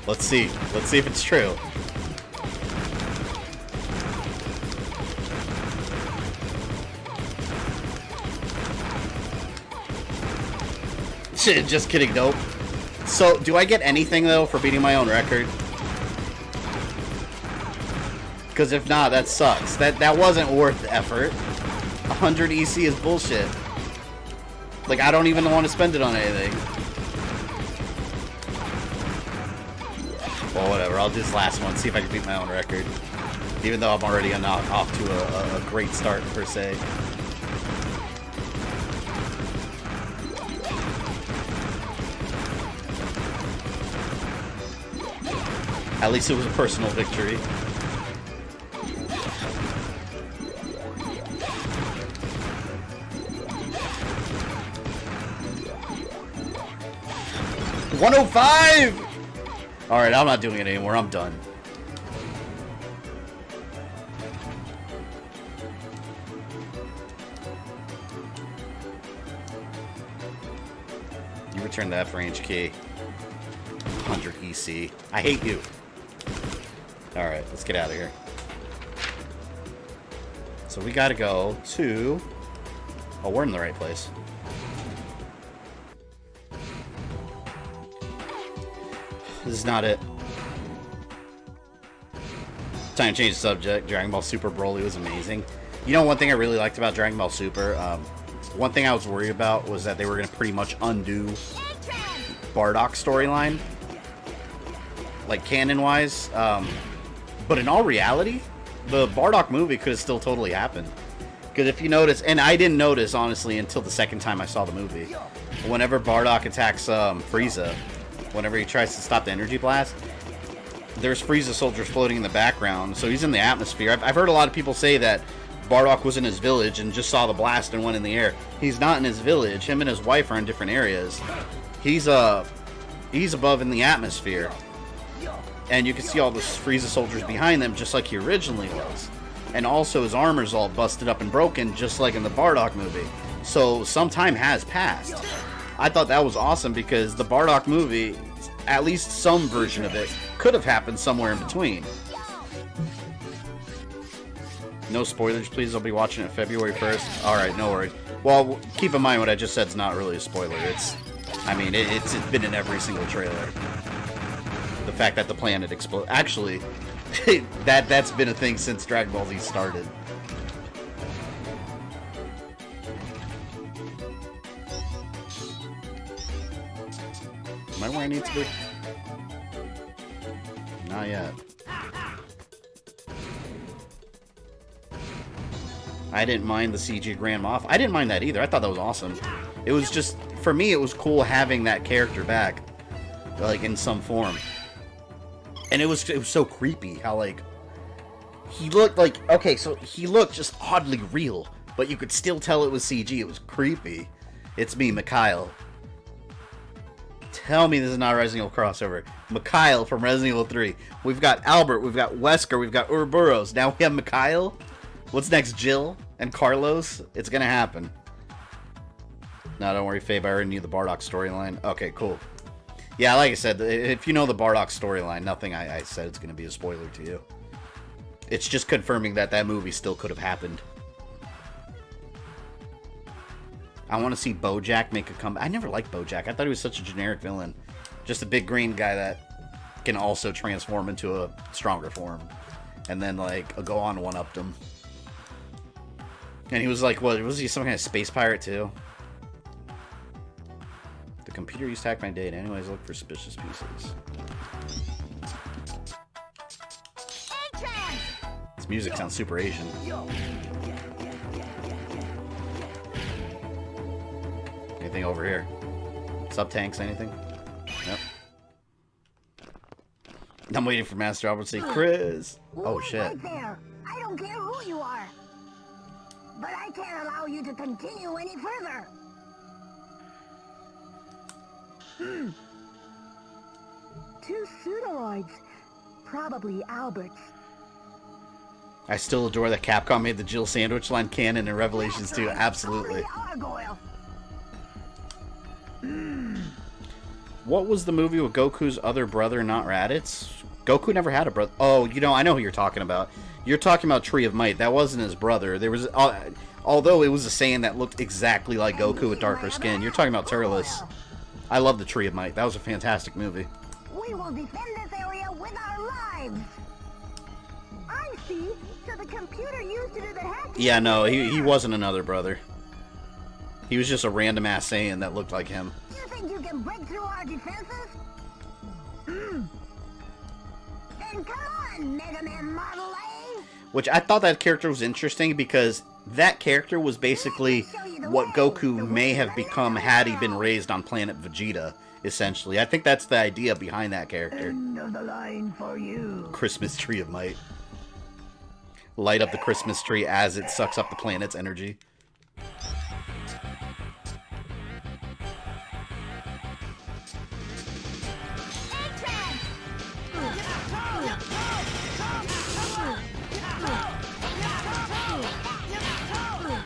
Let's see. Let's see if it's true. Shit, just kidding, nope. So, do I get anything, though, for beating my own record? Because if not, that sucks. That wasn't worth the effort. 100 EC is bullshit. Like, I don't even want to spend it on anything. Well, whatever. I'll do this last one, see if I can beat my own record. Even though I'm already off to a great start, per se. At least it was a personal victory. $105! Alright, I'm not doing it anymore. I'm done. You return the F-range key. 100 EC. I hate you. Alright, let's get out of here. So we gotta go to... Oh, we're in the right place. This is not it. Time to change the subject. Dragon Ball Super Broly was amazing. You know, one thing I really liked about Dragon Ball Super, one thing I was worried about was that they were going to pretty much undo Bardock's storyline. Like, canon-wise. But in all reality, the Bardock movie could have still totally happened. Because if you notice, and I didn't notice, honestly, until the second time I saw the movie. Whenever Bardock attacks Frieza, whenever he tries to stop the energy blast, there's Frieza soldiers floating in the background, so he's in the atmosphere. I've heard a lot of people say that Bardock was in his village and just saw the blast and went in the air. He's not in his village. Him and his wife are in different areas. He's above in the atmosphere. And you can see all the Frieza soldiers behind them, just like he originally was. And also his armor's all busted up and broken, just like in the Bardock movie. So some time has passed. I thought that was awesome because the Bardock movie, at least some version of it, could have happened somewhere in between. No spoilers, please. I'll be watching it February 1st. Alright, no worries. Well, keep in mind what I just said is not really a spoiler. It's been in every single trailer. The fact that the planet exploded. Actually, that's been a thing since Dragon Ball Z started. Am I where I need to be? Not yet. I didn't mind the CG Grand Moff. I didn't mind that either. I thought that was awesome. It was just, for me, it was cool having that character back, like, in some form. And it was so creepy how, like, he looked like, okay, so he looked just oddly real, but you could still tell it was CG. It was creepy. It's me, Mikhail. Tell me this is not a Resident Evil crossover. Mikhail from Resident Evil 3. We've got Albert, we've got Wesker, we've got Ouroboros. Now we have Mikhail. What's next, Jill and Carlos? It's gonna happen. No, don't worry, Fabe. I already knew the Bardock storyline. Okay, cool. Yeah, like I said, if you know the Bardock storyline, nothing I said is gonna be a spoiler to you. It's just confirming that that movie still could have happened. I want to see Bojack make a comeback. I never liked Bojack. I thought he was such a generic villain. Just a big green guy that can also transform into a stronger form. And then, like, go on one-upped him. And he was like, what, was he some kind of space pirate, too? The computer used to hack my data. Anyways, look for suspicious pieces. This music sounds super Asian. Anything over here? Sub-tanks, anything? Nope. I'm waiting for Master Albert to say, Chris! Oh, shit. Right there. I don't care who you are. But I can't allow you to continue any further. Two pseudoroids. Probably Albert's. I still adore that Capcom made the Jill sandwich line canon in Revelations 2. Absolutely. What was the movie with Goku's other brother, not Raditz? Goku never had a brother. Oh, you know, I know who you're talking about. You're talking about Tree of Might. That wasn't his brother. There was, although it was a Saiyan that looked exactly like Goku with darker skin. You're talking about Turles. I love the Tree of Might. That was a fantastic movie. We will defend this area with our lives. I see. So the computer used to do the hacking. Yeah, no, he wasn't another brother. He was just a random ass Saiyan that looked like him. You think you can break through our defenses? Then come on, Mega Man Model A. Which I thought that character was interesting because that character was basically what Goku may have become had he been raised on planet Vegeta, essentially. I think that's the idea behind that character. End of the line for you. Christmas Tree of Might. Light up the Christmas tree as it sucks up the planet's energy.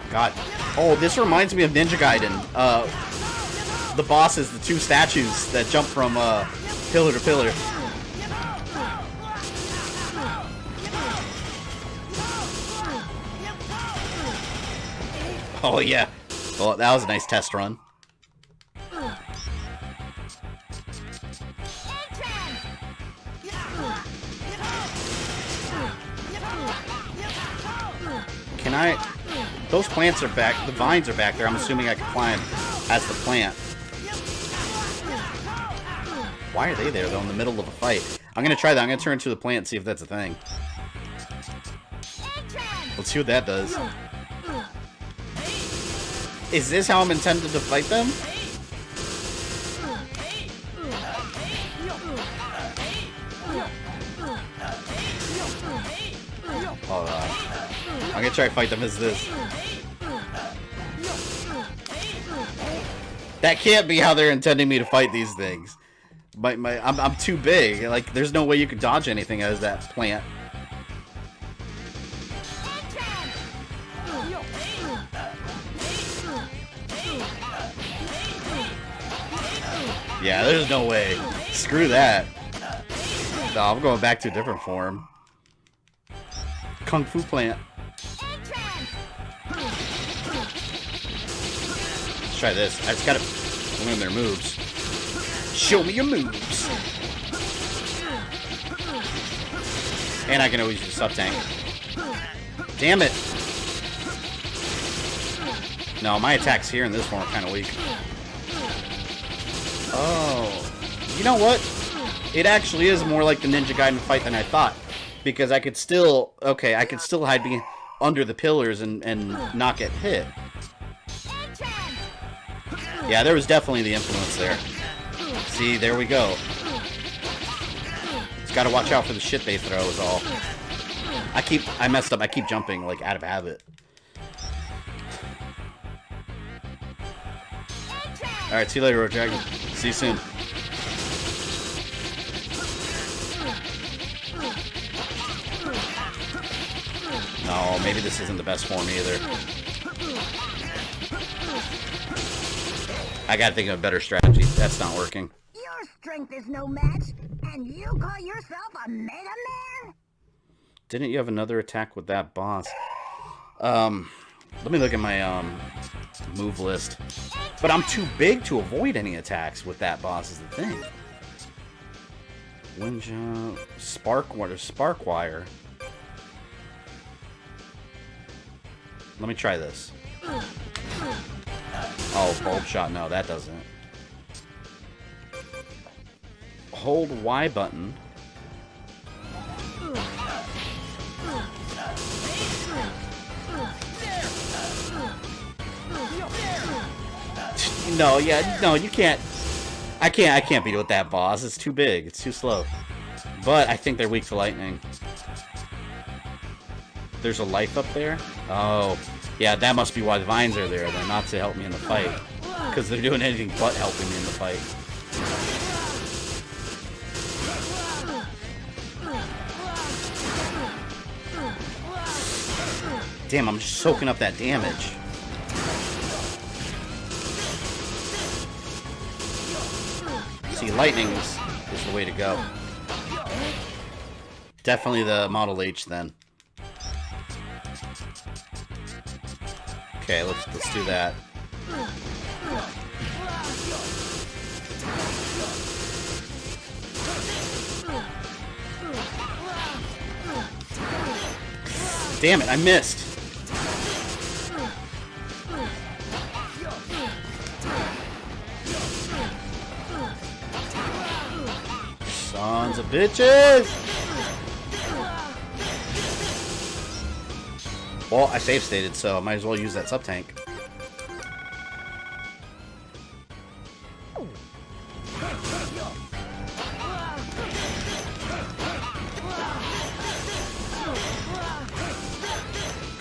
God. Oh, this reminds me of Ninja Gaiden. The bosses, the two statues that jump from pillar to pillar. Oh, yeah. Well, that was a nice test run. Can I... Those plants are back. The vines are back there. I'm assuming I can climb as the plant. Why are they there, though, in the middle of a fight? I'm going to try that. I'm going to turn to the plant and see if that's a thing. Let's see what that does. Is this how I'm intended to fight them? Hold on. I'm gonna try to fight them as this. That can't be how they're intending me to fight these things. I'm too big. Like, there's no way you could dodge anything as that plant. Yeah, there's no way. Screw that. No, I'm going back to a different form. Kung Fu plant. Let's try this. I just gotta learn their moves. Show me your moves. And I can always use sub tank. Damn it. No, my attacks here in this form are kind of weak. Oh. You know what? It actually is more like the Ninja Gaiden fight than I thought. Because I could still... Okay, I could still hide under the pillars and not get hit. Yeah, there was definitely the influence there. See, there we go. Just gotta watch out for the shit they throw is all. I messed up. I keep jumping, like, out of habit. Alright, see you later, Rodrigo. See you soon. No, maybe this isn't the best form either. I gotta think of a better strategy. That's not working. Your strength is no match, and you call yourself a Mega Man? Didn't you have another attack with that boss? Let me look at my move list. But I'm too big to avoid any attacks with that boss is the thing. Wind jump, spark wire. Let me try this. Oh, bulb shot. No, that doesn't. Hold Y button. No, yeah, no, you can't. I can't beat it with that boss. It's too big. It's too slow. But I think they're weak to lightning. There's a life up there? Oh. Yeah, that must be why the vines are there. They're not to help me in the fight. Because they're doing anything but helping me in the fight. Damn, I'm just soaking up that damage. See you heavy lightning is the way to go. Definitely the Model H then. Okay, let's do that. Damn it, I missed. Sons of bitches! Well, I save stated, so I might as well use that sub-tank.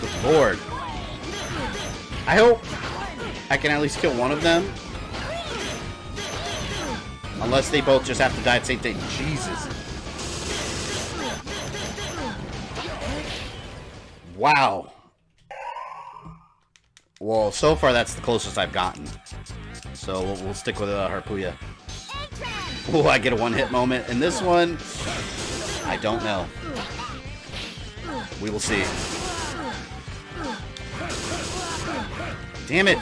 Good lord. I hope I can at least kill one of them. Unless they both just have to die at the same time. Jesus. Wow. Well, so far that's the closest I've gotten. So we'll stick with Harpuya. Oh, I get a one-hit moment. And this one, I don't know. We will see. Damn it.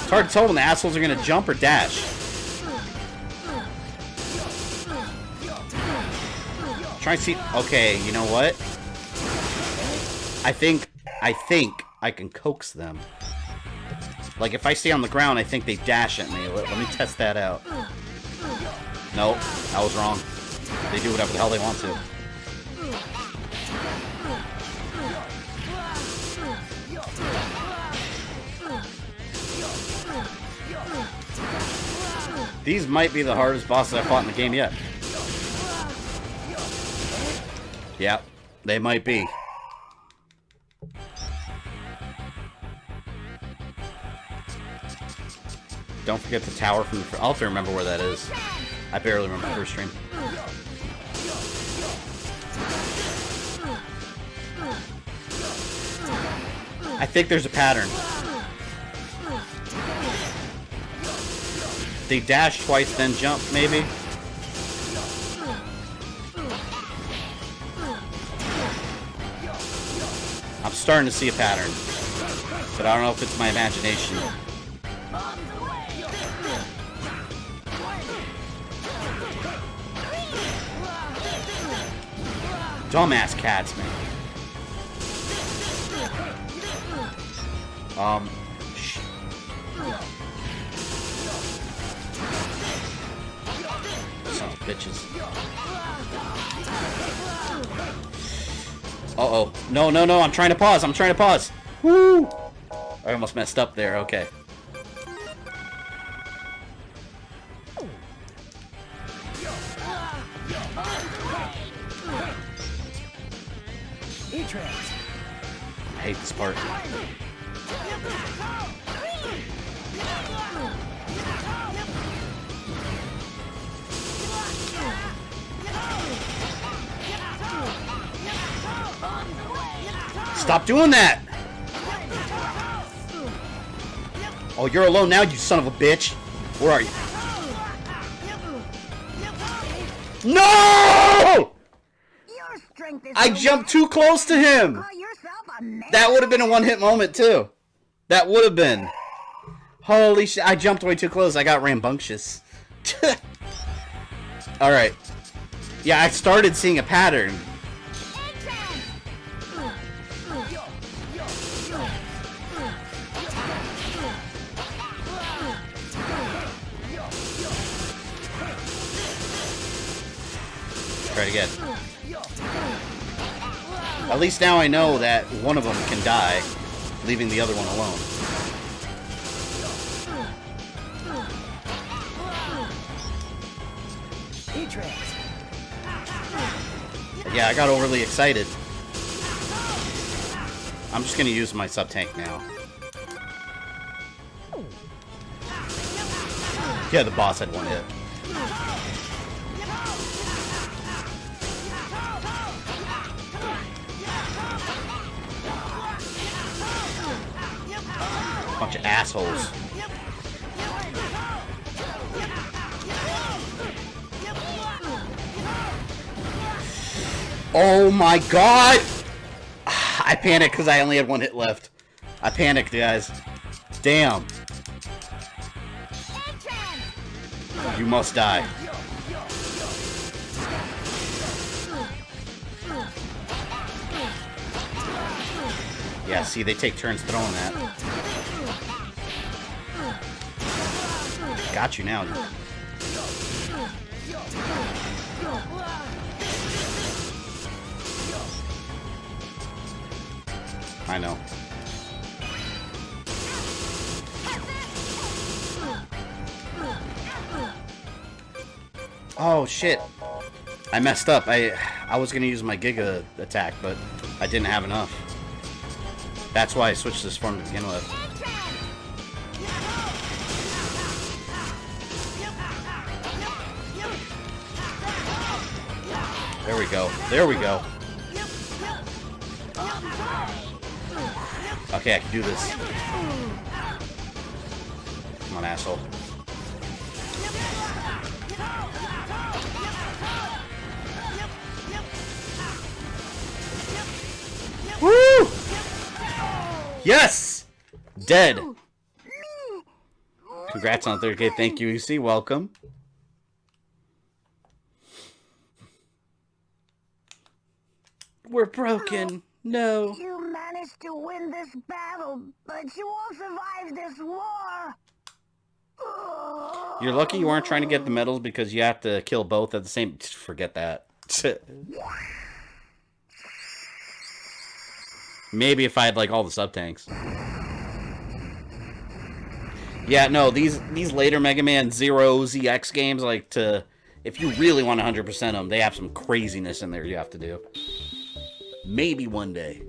It's hard to tell when the assholes are going to jump or dash. Try and see. Okay, you know what? I think I can coax them. Like, if I stay on the ground, I think they dash at me. Let me test that out. Nope, I was wrong. They do whatever the hell they want to. These might be the hardest bosses I've fought in the game yet. Yep, they might be. Don't forget the tower from the... I'll have to remember where that is. I barely remember the first stream. I think there's a pattern. They dash twice, then jump, maybe? I'm starting to see a pattern. But I don't know if it's my imagination. Dumbass cats, man. Shit. Sons of bitches. Uh-oh. No, no, no, I'm trying to pause. I'm trying to pause. Woo! I almost messed up there. Okay. I hate this part. Stop doing that! Oh, you're alone now, you son of a bitch. Where are you? No! I jumped too close to him. That would have been a one-hit moment, too. That would have been. Holy shit, I jumped way too close. I got rambunctious. Alright. Yeah, I started seeing a pattern. Try it again. At least now I know that one of them can die, leaving the other one alone. Yeah, I got overly excited. I'm just gonna use my sub-tank now. Yeah, the boss had one hit. Bunch of assholes. Oh my god! I panicked because I only had one hit left. I panicked, guys. Damn. You must die. Yeah, see, they take turns throwing that. Got you now. I know. Oh shit. I messed up. I was gonna use my Giga attack, but I didn't have enough. That's why I switched this form to begin with. There we go. There we go. Okay, I can do this. Come on, asshole. Woo! Yes! Dead. Congrats on 30K. Thank you, UC. Welcome. We're broken. No. You managed to win this battle, but you won't survive this war. You're lucky you weren't trying to get the medals because you have to kill both at the same... Forget that. Maybe if I had, like, all the sub-tanks. Yeah, no, these later Mega Man Zero ZX games, like, if you really want to 100% them, they have some craziness in there you have to do. Maybe one day.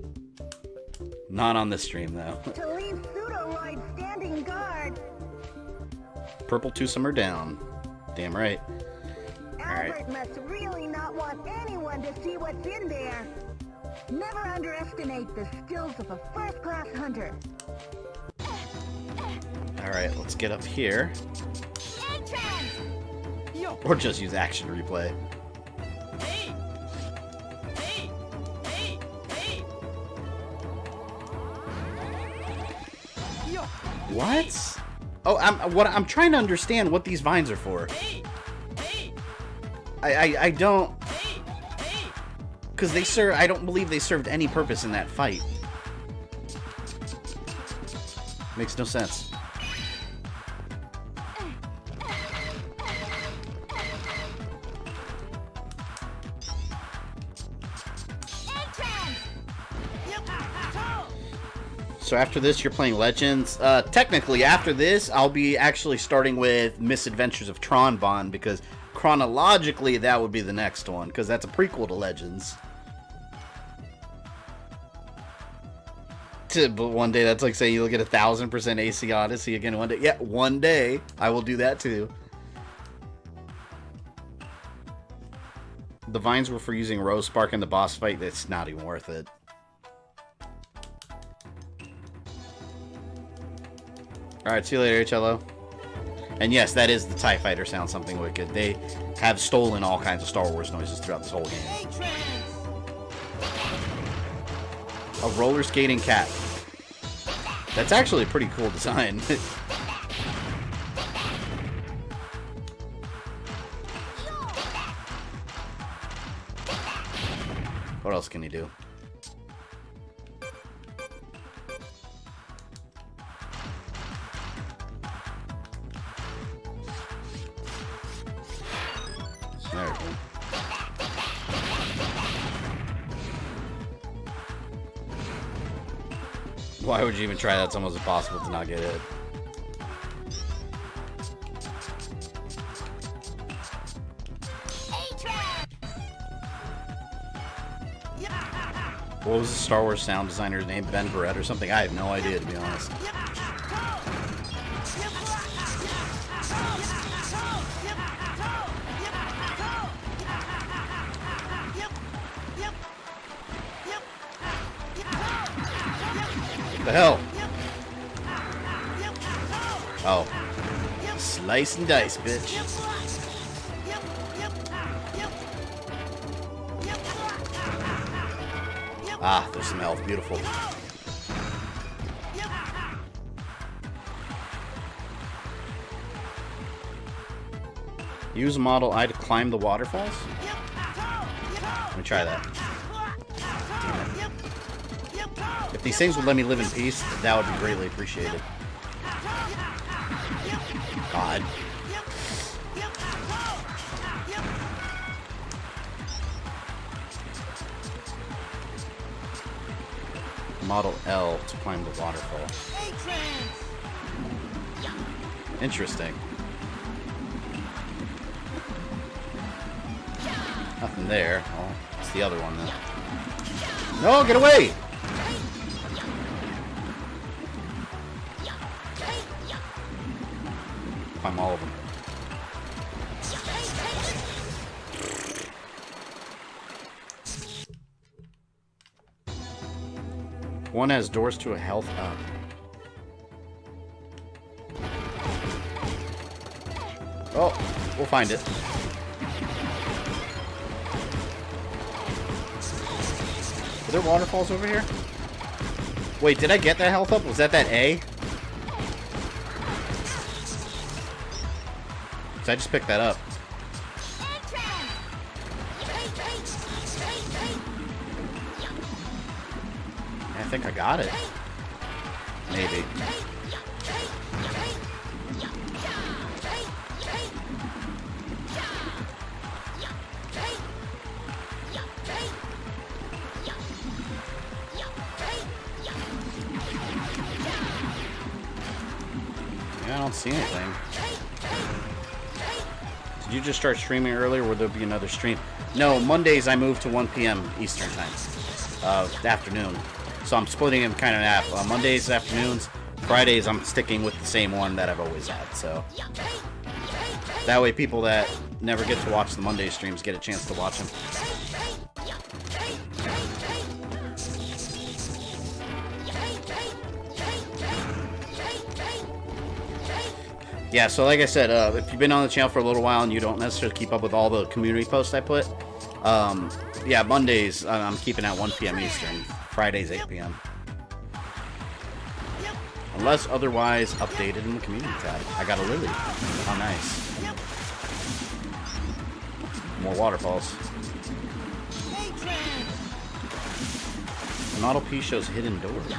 Not on this stream, though. To leave Pseudoloid standing guard. Purple twosome are down. Damn right. Albert must really not want anyone to see what's in there. Never underestimate the skills of a first-class hunter. Alright, let's get up here. Or just use action replay. What? Oh, I'm trying to understand what these vines are for. I don't... Because they serve... I don't believe they served any purpose in that fight. Makes no sense. So after this, you're playing Legends. Technically, after this, I'll be actually starting with Misadventures of Tron Bonne, because chronologically, that would be the next one, because that's a prequel to Legends. But one day, that's like saying you'll get 1000% AC Odyssey again one day. Yeah, one day, I will do that too. The vines were for using Rose Spark in the boss fight. That's not even worth it. Alright, see you later, HLO. And yes, that is the TIE Fighter sound, something wicked. They have stolen all kinds of Star Wars noises throughout this whole game. A roller skating cat. That's actually a pretty cool design. What else can he do? There we go. Why would you even try that? It's almost impossible to not get hit. What was the Star Wars sound designer's name? Ben Barrett or something? I have no idea, to be honest. What the hell? Oh. Slice and dice, bitch. Ah, there's some health. Beautiful. Use model I to climb the waterfalls? Let me try that. Damn it. If these things would let me live in peace, that would be greatly appreciated. God. Model L to climb the waterfall. Interesting. Nothing there. Oh, it's the other one then. No, get away! Climb all of them. One has doors to a health hub. Oh, we'll find it. Are there waterfalls over here? Wait, did I get that health up? Was that A? So I just picked that up. I think I got it. Maybe. Yeah, I don't see anything. Did you just start streaming earlier? Will there be another stream? No, Mondays I move to 1 p.m. Eastern time. Afternoon. So I'm splitting them kind of in half. Mondays, afternoons. Fridays, I'm sticking with the same one that I've always had. So that way people that never get to watch the Monday streams get a chance to watch them. Yeah, so like I said, if you've been on the channel for a little while and you don't necessarily keep up with all the community posts I put, yeah, Mondays I'm keeping at 1 p.m. Eastern. Fridays, 8 p.m. Unless otherwise updated in the community tab. I got a lily. How nice. More waterfalls. The Model P shows hidden doors.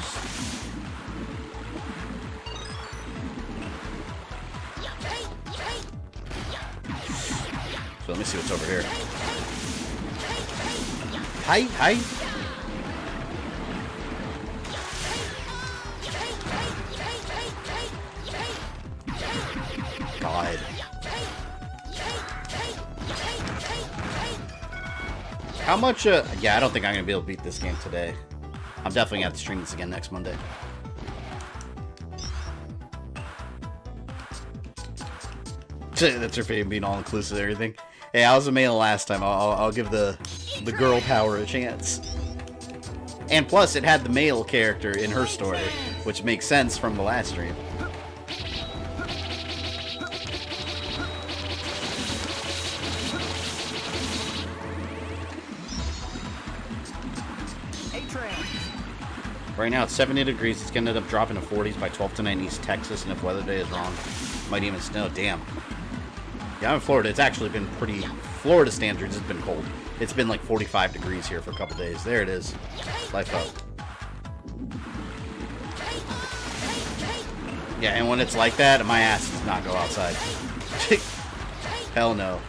So let me see what's over here. Hi, hi. God. How much, yeah, I don't think I'm going to be able to beat this game today. I'm definitely going to have to stream this again next Monday. That's her favorite, being all-inclusive and everything. Hey, I was a male last time. I'll give the girl power a chance. And plus, it had the male character in her story, which makes sense from the last stream. Right now it's 70 degrees. It's going to end up dropping to 40s by 12 tonight in East Texas, and if weather day is wrong, might even snow. Damn. Yeah, I'm in Florida. It's actually been pretty... Florida standards, it's been cold. It's been like 45 degrees here for a couple days. There it is. Life up. Yeah, and when it's like that, my ass does not go outside. Hell no.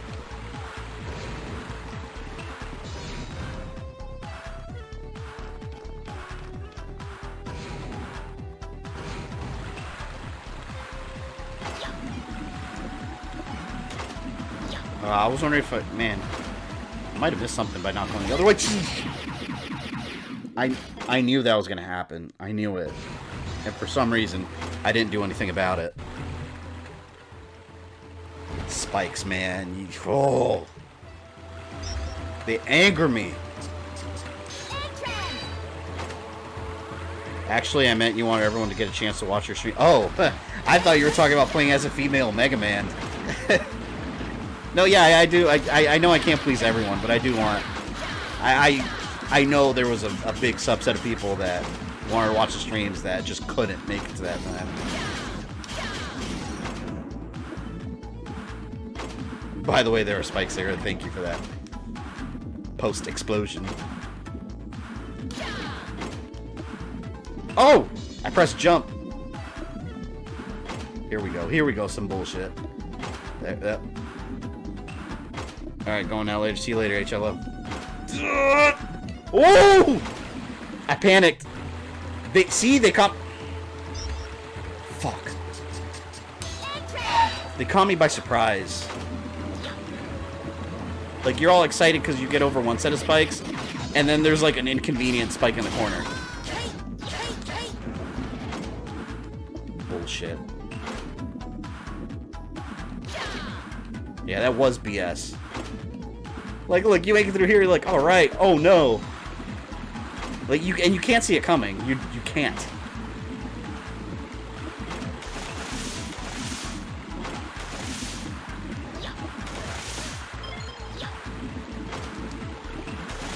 I was wondering if man, I might have missed something by not going the other way. I knew that was going to happen. I knew it. And for some reason, I didn't do anything about it. Spikes, man. Oh. They anger me. Actually, I meant you want everyone to get a chance to watch your stream. Oh, I thought you were talking about playing as a female Mega Man. No, yeah, I do. I know I can't please everyone, but I do want... I I know there was a big subset of people that wanted to watch the streams that just couldn't make it to that time. By the way, there are spikes there. Thank you for that. Post-explosion. Oh! I pressed jump. Here we go. Here we go. Some bullshit. There. Alright, going out later. See you later, HLO. Oh! I panicked. They caught... Fuck. They caught me by surprise. Like, you're all excited because you get over one set of spikes, and then there's like an inconvenient spike in the corner. Bullshit. Yeah, that was BS. Like, look, you make it through here, you're like, all right, oh no. Like, you can't see it coming. You can't.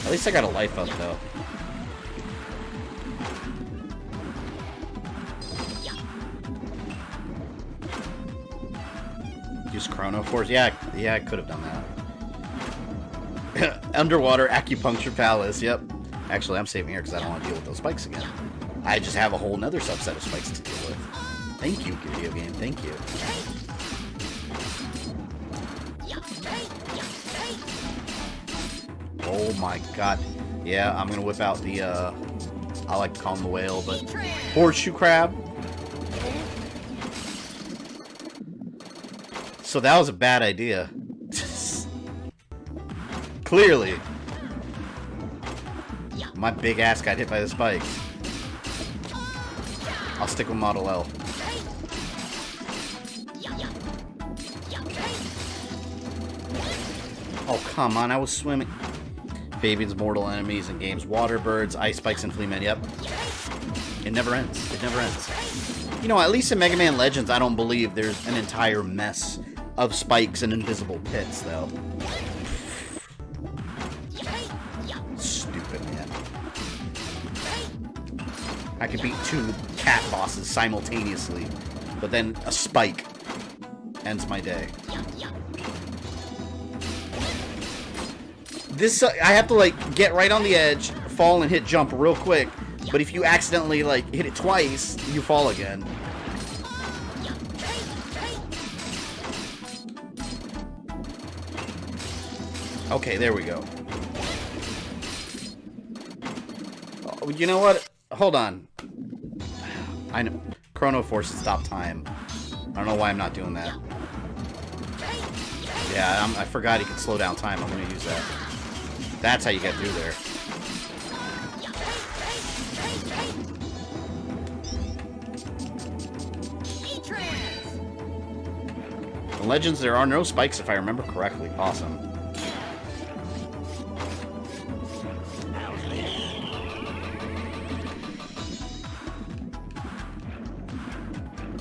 At least I got a life up, though. Use Chrono Force? Yeah, I could have done that. Underwater Acupuncture Palace, yep. Actually, I'm saving here because I don't want to deal with those spikes again. I just have a whole nother subset of spikes to deal with. Thank you, video game. Thank you. Oh my god. Yeah, I'm gonna whip out the, I like to call him the whale, but horseshoe crab. So that was a bad idea. Clearly. My big ass got hit by the spikes. I'll stick with Model L. Oh, come on, I was swimming. Fabian's mortal enemies in games. Water birds, ice spikes, and Freemen. Yep. It never ends. It never ends. You know, at least in Mega Man Legends, I don't believe there's an entire mess of spikes and invisible pits, though. Stupid, man. I could beat 2 cat bosses simultaneously, but then a spike ends my day. This, I have to, like, get right on the edge, fall and hit jump real quick, but if you accidentally, like, hit it twice, you fall again. Okay, there we go. Oh, you know what? Hold on. I know. Chrono Force to stop time. I don't know why I'm not doing that. Yeah, I forgot he could slow down time. I'm going to use that. That's how you get through there. In Legends, there are no spikes, if I remember correctly. Awesome.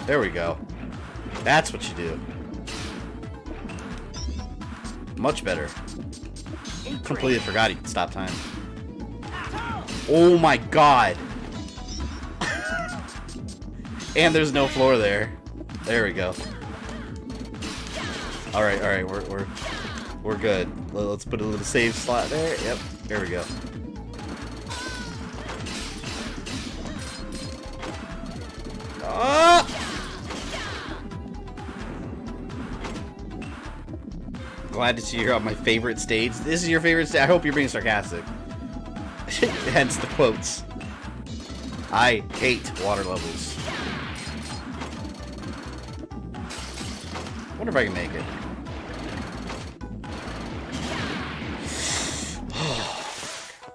There we go. That's what you do. Much better. Completely forgot he could stop time. Oh my god. And there's no floor there. There we go. Alright, we're good. Let's put a little save slot there. Yep, there we go. Ah! Glad to see you're on my favorite stage. This is your favorite stage? I hope you're being sarcastic. Hence the quotes. I hate water levels. Wonder if I can make it.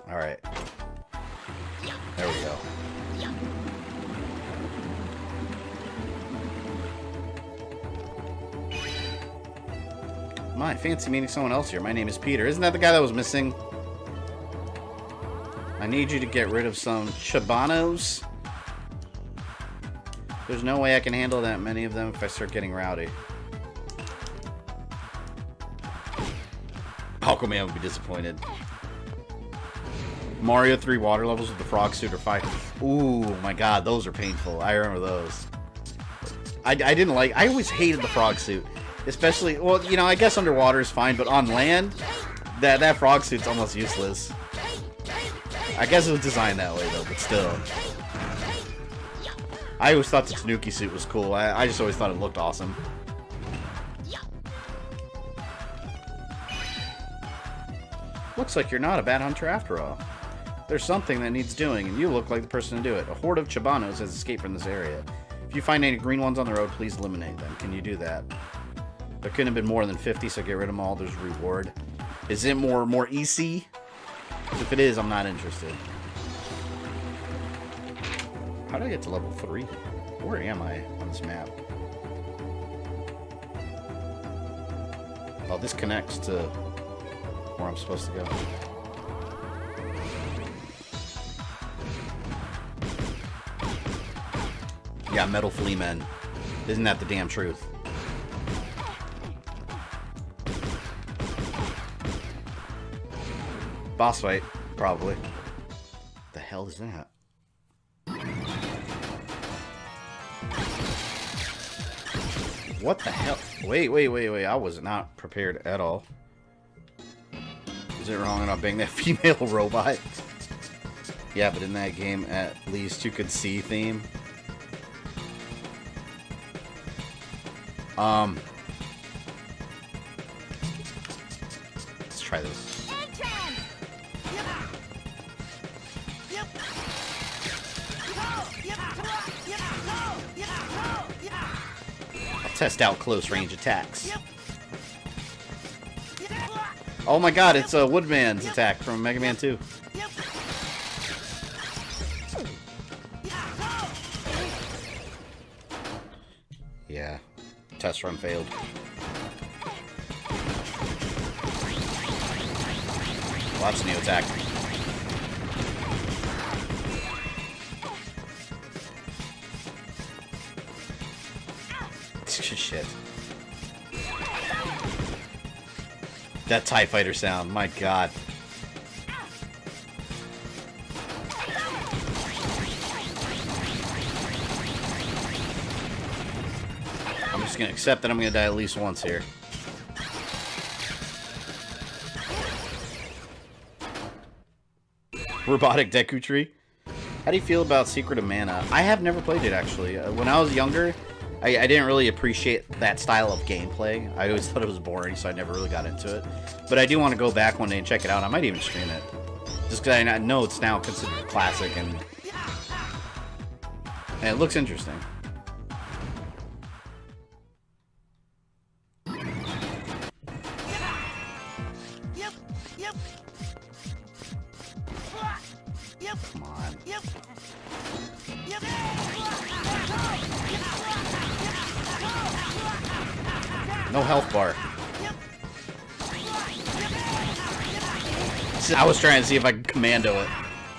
Alright. There we go. My fancy meeting someone else here. My name is Peter. Isn't that the guy that was missing? I need you to get rid of some chabanos. There's no way I can handle that many of them if I start getting rowdy. Aquaman would be disappointed. Mario 3 water levels with the frog suit are fine. Ooh, my god, those are painful. I remember those. I didn't like... I always hated the frog suit. Especially... Well, you know, I guess underwater is fine, but on land, that frog suit's almost useless. I guess it was designed that way, though, but still. I always thought the Tanuki suit was cool. I just always thought it looked awesome. Looks like you're not a bad hunter after all. There's something that needs doing, and you look like the person to do it. A horde of Chabanos has escaped from this area. If you find any green ones on the road, please eliminate them. Can you do that? There couldn't have been more than 50, so get rid of them all. There's a reward. Is it more easy? If it is, I'm not interested. How did I get to level 3? Where am I on this map? Oh, this connects to where I'm supposed to go. Yeah, metal Freemen. Isn't that the damn truth? Boss fight, probably. The hell is that? What the hell? Wait. I was not prepared at all. Is it wrong about being that female robot? Yeah, but in that game, at least you could see theme. Let's try this. I'll test out close range attacks. Oh my god, it's a Woodman's attack from Mega Man 2. Yeah. Test run failed. Well, that's a new attack. Shit. That TIE Fighter sound, my god. I'm just gonna accept that I'm gonna die at least once here. Robotic Deku Tree. How do you feel about Secret of Mana? I have never played it, actually. When I was younger, I didn't really appreciate that style of gameplay. I always thought it was boring, so I never really got into it. But I do want to go back one day and check it out. I might even stream it. Just because I know it's now considered a classic, and it looks interesting. Come on. No health bar. I was trying to see if I could commando it.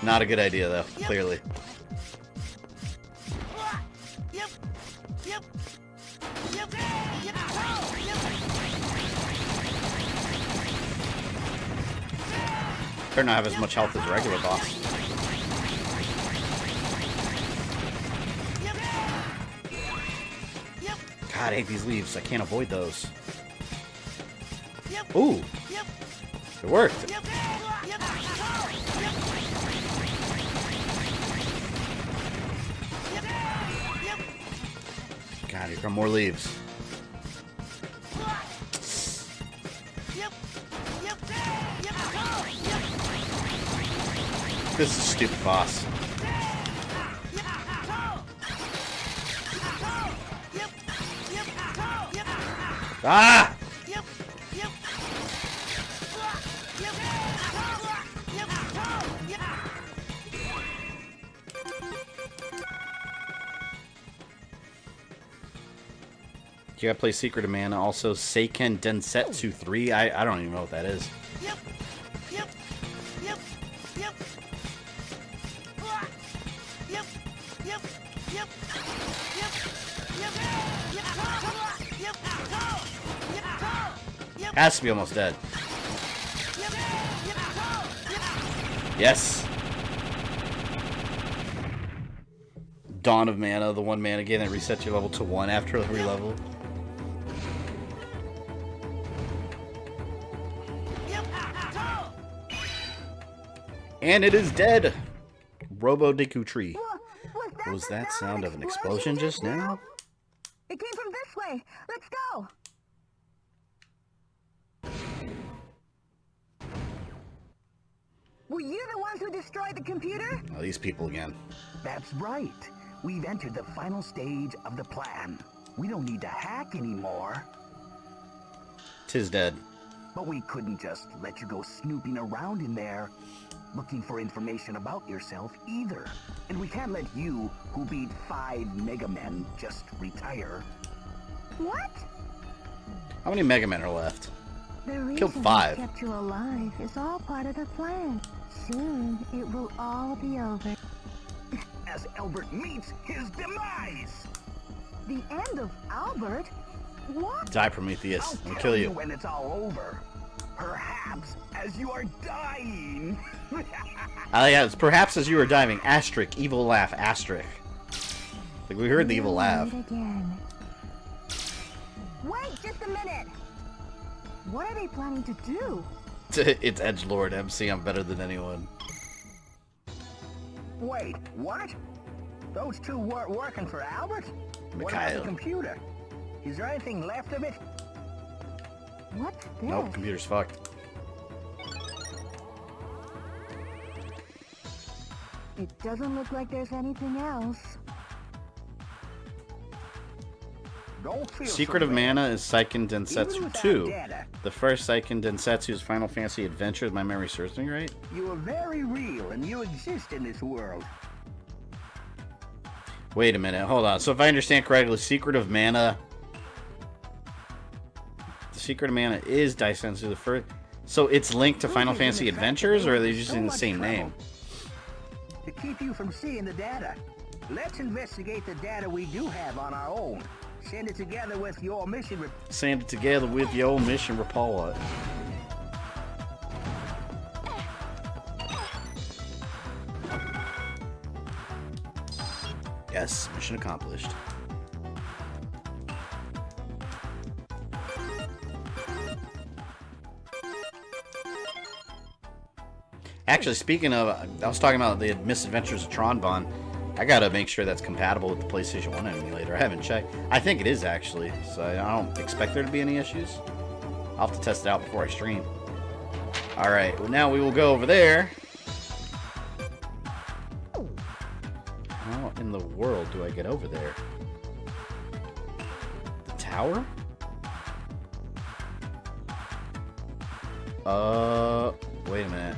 Not a good idea, though, clearly. Better not have as much health as a regular boss. God, I hate these leaves. I can't avoid those. Ooh. It worked. God, here come more leaves. This is a stupid boss. Ah! You gotta play Secret of Mana. Also, Seiken Densetsu 3. I don't even know what that is. Has to be almost dead. Yes. Dawn of Mana, the 1 mana game that resets your level to 1 after every level. And it is dead! Robo Deku Tree. Was that sound of an explosion just now? It came from this way. Let's go. Were you the ones who destroyed the computer? Oh, these people again. That's right. We've entered the final stage of the plan. We don't need to hack anymore. 'Tis dead. But we couldn't just let you go snooping around in there, looking for information about yourself either. And we can't let you, who beat 5 Mega Men, just retire. What? How many Mega Men are left? The reason Killed 5. we kept you alive is all part of the plan. Soon it will all be over. As Albert meets his demise! The end of Albert? What? Die, Prometheus. I'll I'll tell kill you you. when it's all over. Perhaps as you are dying. Yeah, it's perhaps as you were diving. Asterisk. Evil laugh. Asterisk. Like, we heard the evil laugh. Again. Wait just a minute. What are they planning to do? It's Edgelord MC. I'm better than anyone. Wait, what? Those two weren't working for Albert? What about the Mikhail. computer? Is there anything left of it? What's this? Nope, computer's fucked. It doesn't look like there's anything else. Don't feel Secret so of bad. Mana is Seiken Even Densetsu without 2. data, The first Seiken Densetsu's Final Fantasy adventure, if my memory serves me right. you are very real and you exist in this world. Wait a minute, hold on. So if I understand correctly, Secret of Mana... The Secret of Mana is Daisensu the first... So it's linked to Final Fantasy Adventures, or are they just in the same name? To keep you from seeing the data, let's investigate the data we do have on our own. Send it together with your mission. Sand it together with your mission report. Yes, mission accomplished. Actually, speaking of, I was talking about the Misadventures of Tronbon. I gotta make sure that's compatible with the PlayStation 1 emulator. I haven't checked. I think it is, actually, so I don't expect there to be any issues. I'll have to test it out before I stream. Alright, well now we will go over there. How in the world do I get over there? The tower? Wait a minute.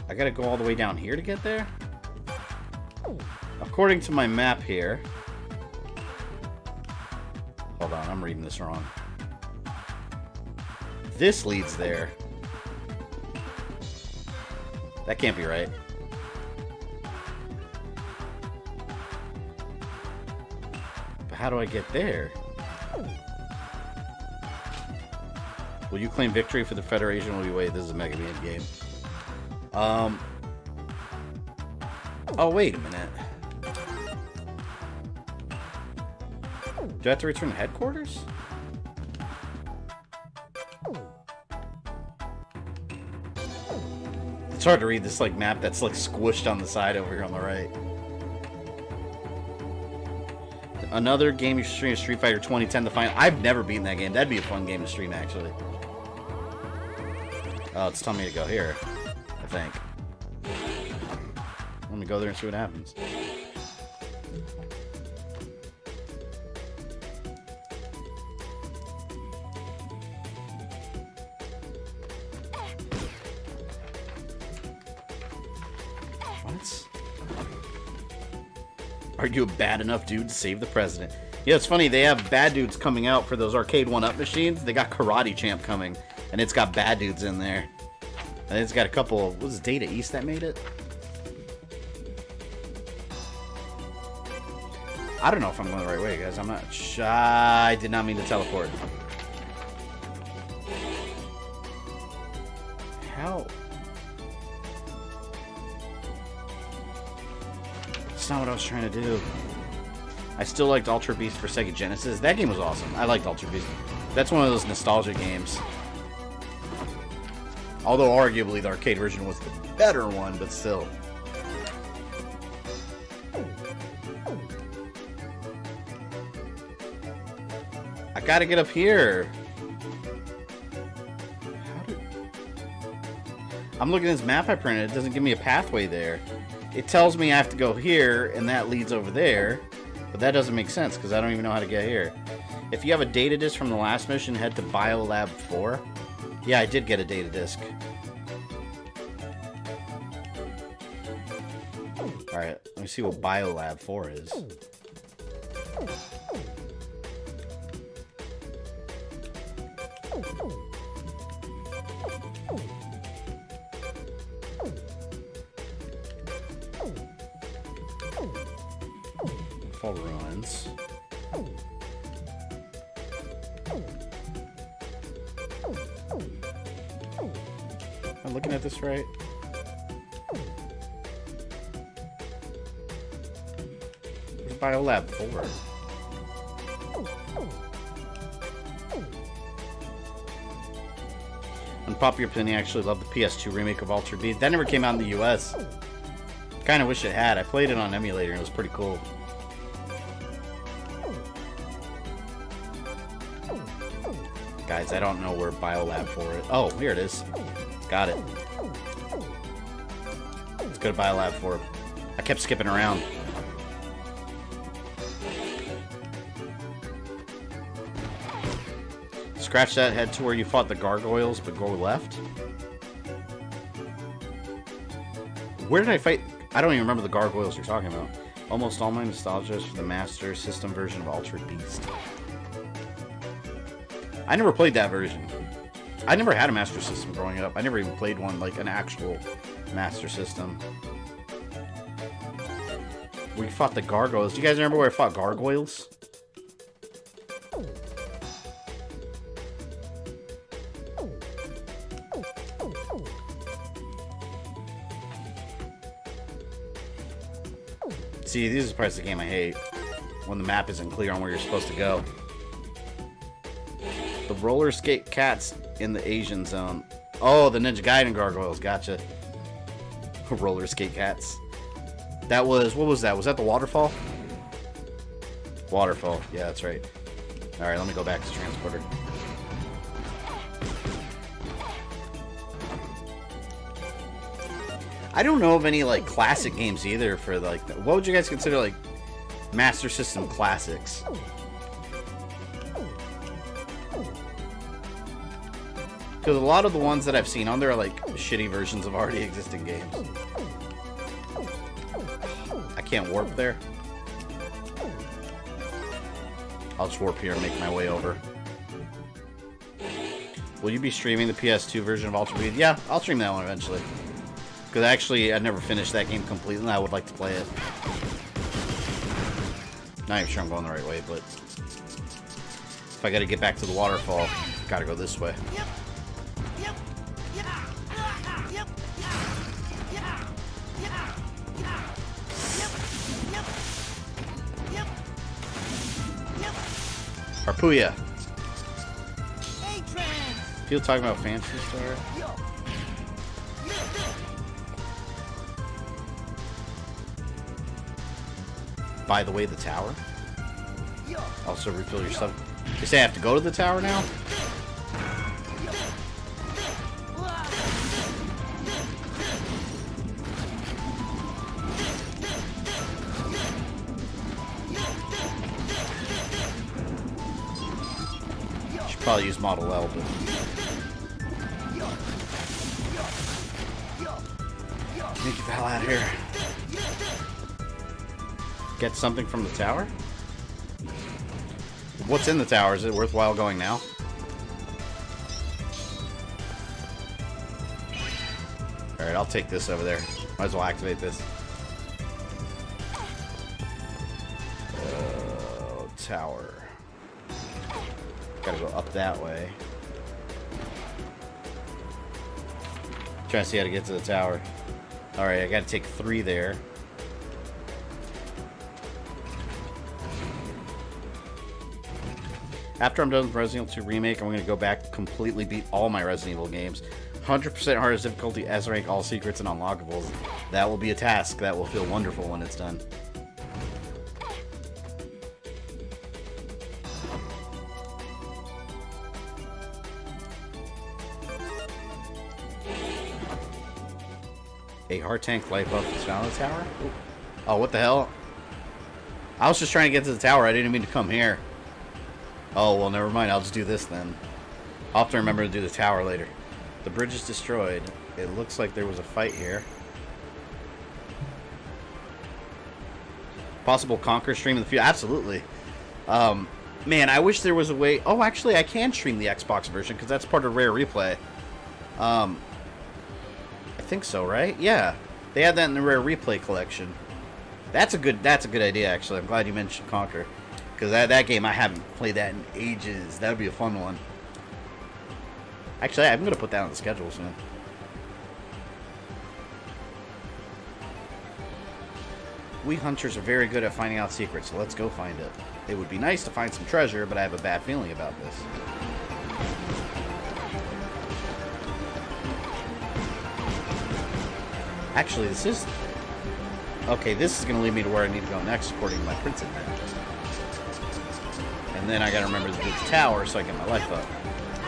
I gotta go all the way down here to get there? According to my map here... Hold on, I'm reading this wrong. This leads there. That can't be right. But how do I get there? Will you claim victory for the Federation? Will you wait? This is a Mega Man game. Oh, wait a minute. Do I have to return to headquarters? It's hard to read this like map that's like squished on the side over here on the right. Another game you should stream is Street Fighter 2010 the final. I've never beaten that game. That'd be a fun game to stream actually. Oh, it's telling me to go here, I think. Let me go there and see what happens. What? Are you a bad enough dude to save the president? Yeah, it's funny. They have bad dudes coming out for those arcade 1-up machines. They got Karate Champ coming, and it's got bad dudes in there. And it's got a couple of... Was it Data East that made it? I don't know if I'm going the right way, guys. I'm not sure. I did not mean to teleport. How? That's not what I was trying to do. I still liked Ultra Beast for Sega Genesis. That game was awesome. I liked Ultra Beast. That's one of those nostalgia games. Although arguably the arcade version was the better one, but still. I gotta get up here. I'm looking at this map I printed. It doesn't give me a pathway there. It tells me I have to go here, and that leads over there. But that doesn't make sense, because I don't even know how to get here. If you have a data disc from the last mission, head to Biolab 4. Yeah, I did get a data disc. Alright, let me see what Biolab 4 is. Fall ruins. Am I looking at this right? Where's Biolab 4? Unpopular opinion, I actually love the PS2 remake of Ultra Beast. That never came out in the US. Kind of wish it had. I played it on emulator and it was pretty cool. Guys, I don't know where Biolab 4 is. Oh, here it is. Got it. Let's go to Biolab 4. I kept skipping around. Scratch that, head to where you fought the gargoyles, but go left. Where did I fight? I don't even remember the gargoyles you're talking about. Almost all my nostalgia is for the Master System version of Ultra Beast. I never played that version. I never had a Master System growing up. I never even played one, like an actual Master System. We fought the gargoyles. Do you guys remember where I fought gargoyles? See, this is the part of the game I hate. When the map isn't clear on where you're supposed to go. The roller skate cats in the Asian zone. Oh, the Ninja Gaiden gargoyles. Gotcha. Roller skate cats. That was... What was that? Was that the waterfall? Waterfall. Yeah, that's right. Alright, let me go back to Transporter. I don't know of any, like, classic games either for, like... What would you guys consider, like, Master System classics? Because a lot of the ones that I've seen on there are like shitty versions of already existing games. I can't warp there. I'll just warp here and make my way over. Will you be streaming the PS2 version of Ultra Beast? Yeah, I'll stream that one eventually. Because actually, I never finished that game completely and I would like to play it. Not even sure I'm going the right way, but... If I gotta get back to the waterfall, gotta go this way. Harpuya. People talking about Fantasy Star. By the way, the tower. Also refill your stuff. You say I have to go to the tower now? Should probably use Model L, but... Get the hell out of here. Get something from the tower? What's in the tower? Is it worthwhile going now? Alright, I'll take this over there. Might as well activate this. Tower. Gotta go up that way. Trying to see how to get to the tower. Alright, I gotta take 3 there. After I'm done with Resident Evil 2 Remake, I'm going to go back, completely beat all my Resident Evil games. 100% hardest difficulty, S rank, all secrets and unlockables. That will be a task that will feel wonderful when it's done. A hard tank light buff is found in the tower? Ooh. Oh, what the hell? I was just trying to get to the tower. I didn't mean to come here. Oh, well, never mind. I'll just do this then. I'll have to remember to do the tower later. The bridge is destroyed. It looks like there was a fight here. Possible Conquer stream in the future? Absolutely. Man, I wish there was a way... Oh, actually, I can stream the Xbox version because that's part of Rare Replay. I think so, right? Yeah. They had that in the Rare Replay collection. That's a good idea, actually. I'm glad you mentioned Conquer. Because that game, I haven't played that in ages. That would be a fun one. Actually, I'm going to put that on the schedule soon. We hunters are very good at finding out secrets, so let's go find it. It would be nice to find some treasure, but I have a bad feeling about this. Actually, this is... Okay, this is going to lead me to where I need to go next, according to my printed map. And then I got to remember to do the tower so I get my life up.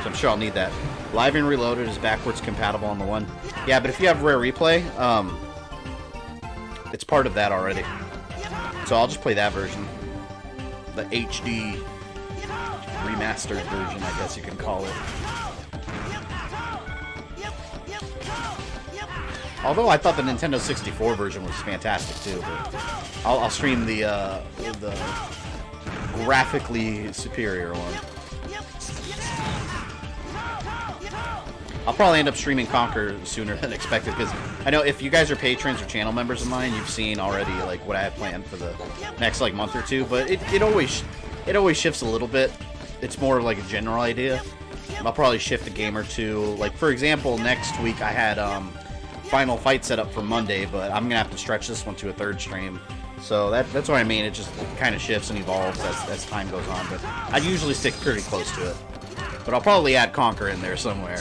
So I'm sure I'll need that. Live and Reloaded is backwards compatible on the one. Yeah, but if you have Rare Replay, it's part of that already. So I'll just play that version. The HD remastered version, I guess you can call it. Although I thought the Nintendo 64 version was fantastic too, but I'll stream the graphically superior one. I'll probably end up streaming Conquer sooner than expected, because I know if you guys are patrons or channel members of mine, you've seen already like what I have planned for the next like month or two. But it always shifts a little bit. It's more like a general idea. I'll probably shift a game or two. Like for example, next week I had Final Fight set up for Monday, but I'm gonna have to stretch this one to a third stream. So that's what I mean. It just kind of shifts and evolves as time goes on. But I usually stick pretty close to it. But I'll probably add Conquer in there somewhere.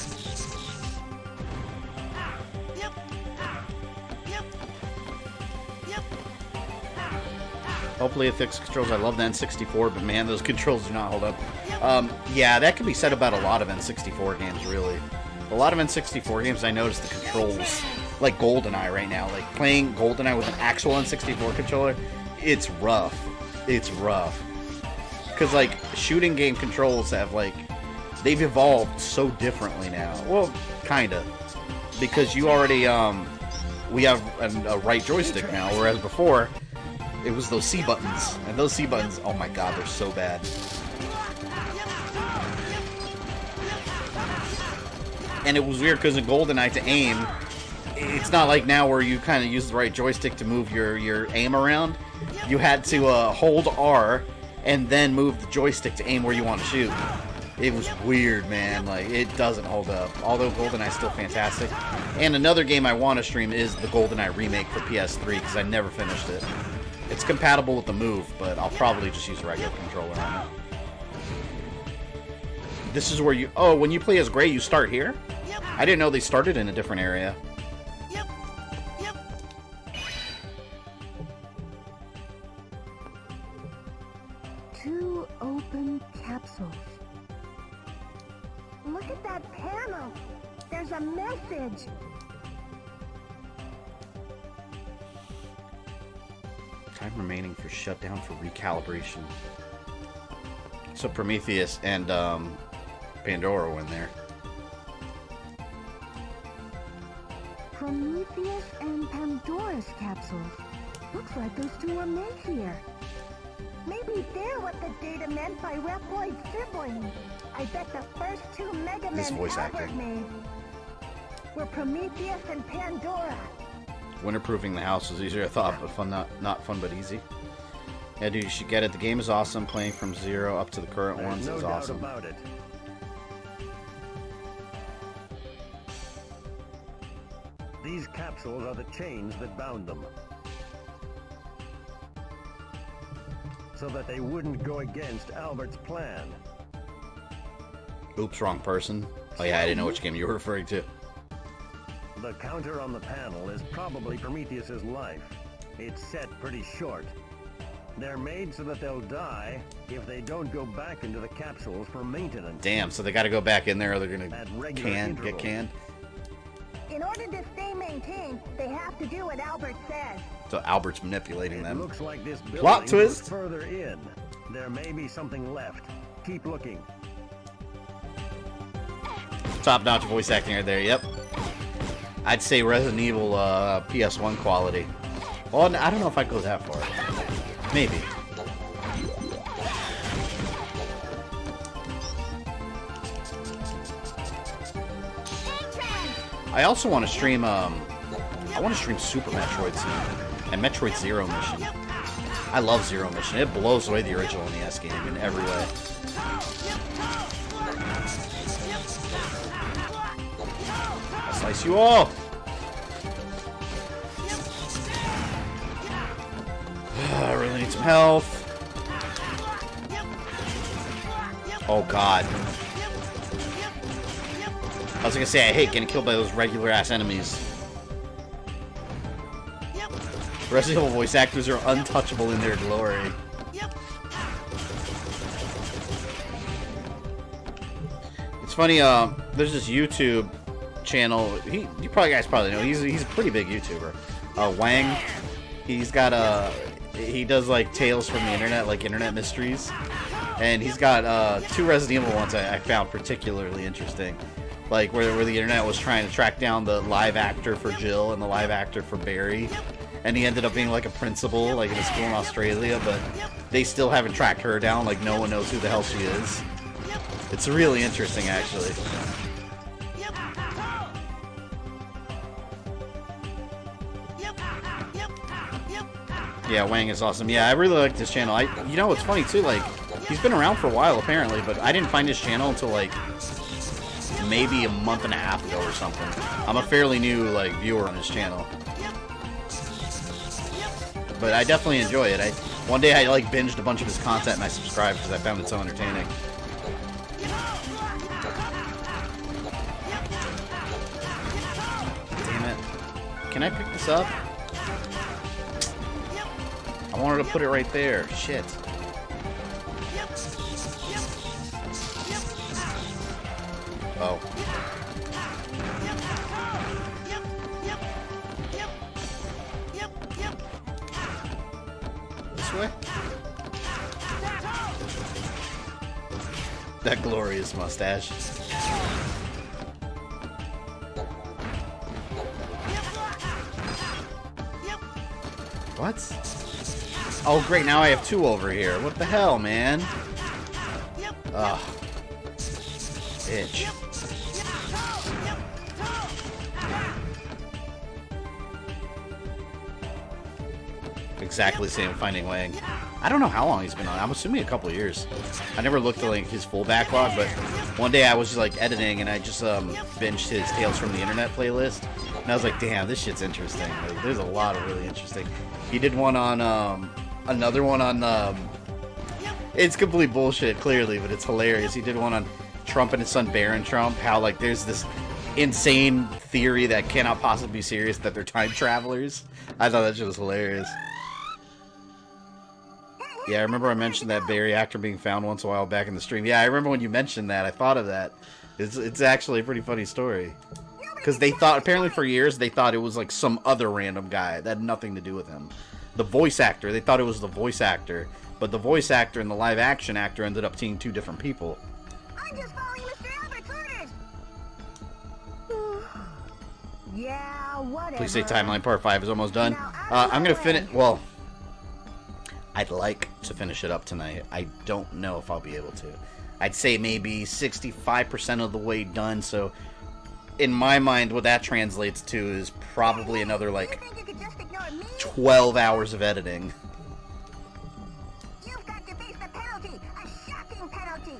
Hopefully it fixes controls. I love the N64, but man, those controls do not hold up. Yeah, that could be said about a lot of N64 games, really. A lot of N64 games, I noticed the controls, like GoldenEye right now, like playing GoldenEye with an actual N64 controller, it's rough. It's rough. Because, like, shooting game controls have, like, they've evolved so differently now. Well, kinda. Because you already, we have a right joystick now, whereas before, it was those C buttons. And those C buttons, oh my god, they're so bad. And it was weird because in GoldenEye to aim, it's not like now where you kind of use the right joystick to move your aim around. You had to hold R and then move the joystick to aim where you want to shoot. It was weird, man. Like, it doesn't hold up. Although GoldenEye is still fantastic. And another game I want to stream is the GoldenEye remake for PS3 because I never finished it. It's compatible with the Move, but I'll probably just use a regular controller on it. This is where you... Oh, when you play as Gray, you start here? I didn't know they started in a different area. Two open capsules. Look at that panel. There's a message. Time remaining for shutdown for recalibration. So Prometheus and Pandora were in there. Prometheus and Pandora's capsules. Looks like those two were made here. Maybe they're what the data meant by Reploid's siblings. I bet the first two Mega Men Albert made were Prometheus and Pandora. Winterproofing the house was easier, I thought, but fun, not fun, but easy. Yeah, dude, you should get it. The game is awesome. Playing from 0 up to the current ones is awesome. No doubt about it. These capsules are the chains that bound them, so that they wouldn't go against Albert's plan. Oops, wrong person. Oh yeah, I didn't know which game you were referring to. The counter on the panel is probably Prometheus's life. It's set pretty short. They're made so that they'll die if they don't go back into the capsules for maintenance. Damn, so they gotta go back in there or they're gonna get canned? In order to stay maintained, they have to do what Albert says. So Albert's manipulating them. Looks like this building Plot twist! goes further in. There may be something left. Keep looking. Top-notch voice acting right there, yep. I'd say Resident Evil PS1 quality. Well, I don't know if I'd go that far. Maybe. I also want to stream, I want to stream Super Metroid and Metroid Zero Mission. I love Zero Mission. It blows away the original NES game in every way. I'll slice you all! I really need some health. Oh god. I was gonna say, I hate getting killed by those regular ass enemies. Resident Evil voice actors are untouchable in their glory. It's funny, there's this YouTube channel, you guys probably know, he's a pretty big YouTuber. Wang, he's got he does like tales from the internet, like internet mysteries. And he's got 2 Resident Evil ones I found particularly interesting. Like where the internet was trying to track down the live actor for Jill and the live actor for Barry. And he ended up being like a principal, like in a school in Australia, but they still haven't tracked her down, like no one knows who the hell she is. It's really interesting, actually. Yeah, Wang is awesome. Yeah, I really like this channel. You know, it's funny too, like, he's been around for a while apparently, but I didn't find his channel until like maybe a month and a half ago or something. I'm a fairly new like viewer on his channel. But I definitely enjoy it. One day I like binged a bunch of his content and I subscribed because I found it so entertaining. Damn it. Can I pick this up? I wanted to put it right there. Shit. Oh. This way? That glorious mustache. What? Oh great, now I have 2 over here. What the hell, man? Ugh. Bitch. Exactly same Finding Wang. I don't know how long he's been on. I'm assuming a couple years. I never looked at like his full backlog, but one day I was just like editing and I just binged his Tales from the Internet playlist. And I was like, damn, this shit's interesting. Like, there's a lot of really interesting. He did one on another one on it's complete bullshit clearly, but it's hilarious. He did one on Trump and his son Barron Trump, how like there's this insane theory that cannot possibly be serious that they're time travelers. I thought that shit was hilarious. Yeah, I remember I mentioned that Barry actor being found once a while back in the stream. Yeah, I remember when you mentioned that. I thought of that. It's actually a pretty funny story. Because they thought, apparently for years, they thought it was like some other random guy that had nothing to do with him. The voice actor, they thought it was the voice actor. But the voice actor and the live action actor ended up being 2 different people. I'm just following Mr. Albert's orders. Yeah, whatever. Please say Timeline Part 5 is almost done. I'm going to finish, well, I'd like to finish it up tonight. I don't know if I'll be able to. I'd say maybe 65% of the way done, so in my mind what that translates to is probably another like 12 hours of editing. You've got to face the penalty, a shocking penalty.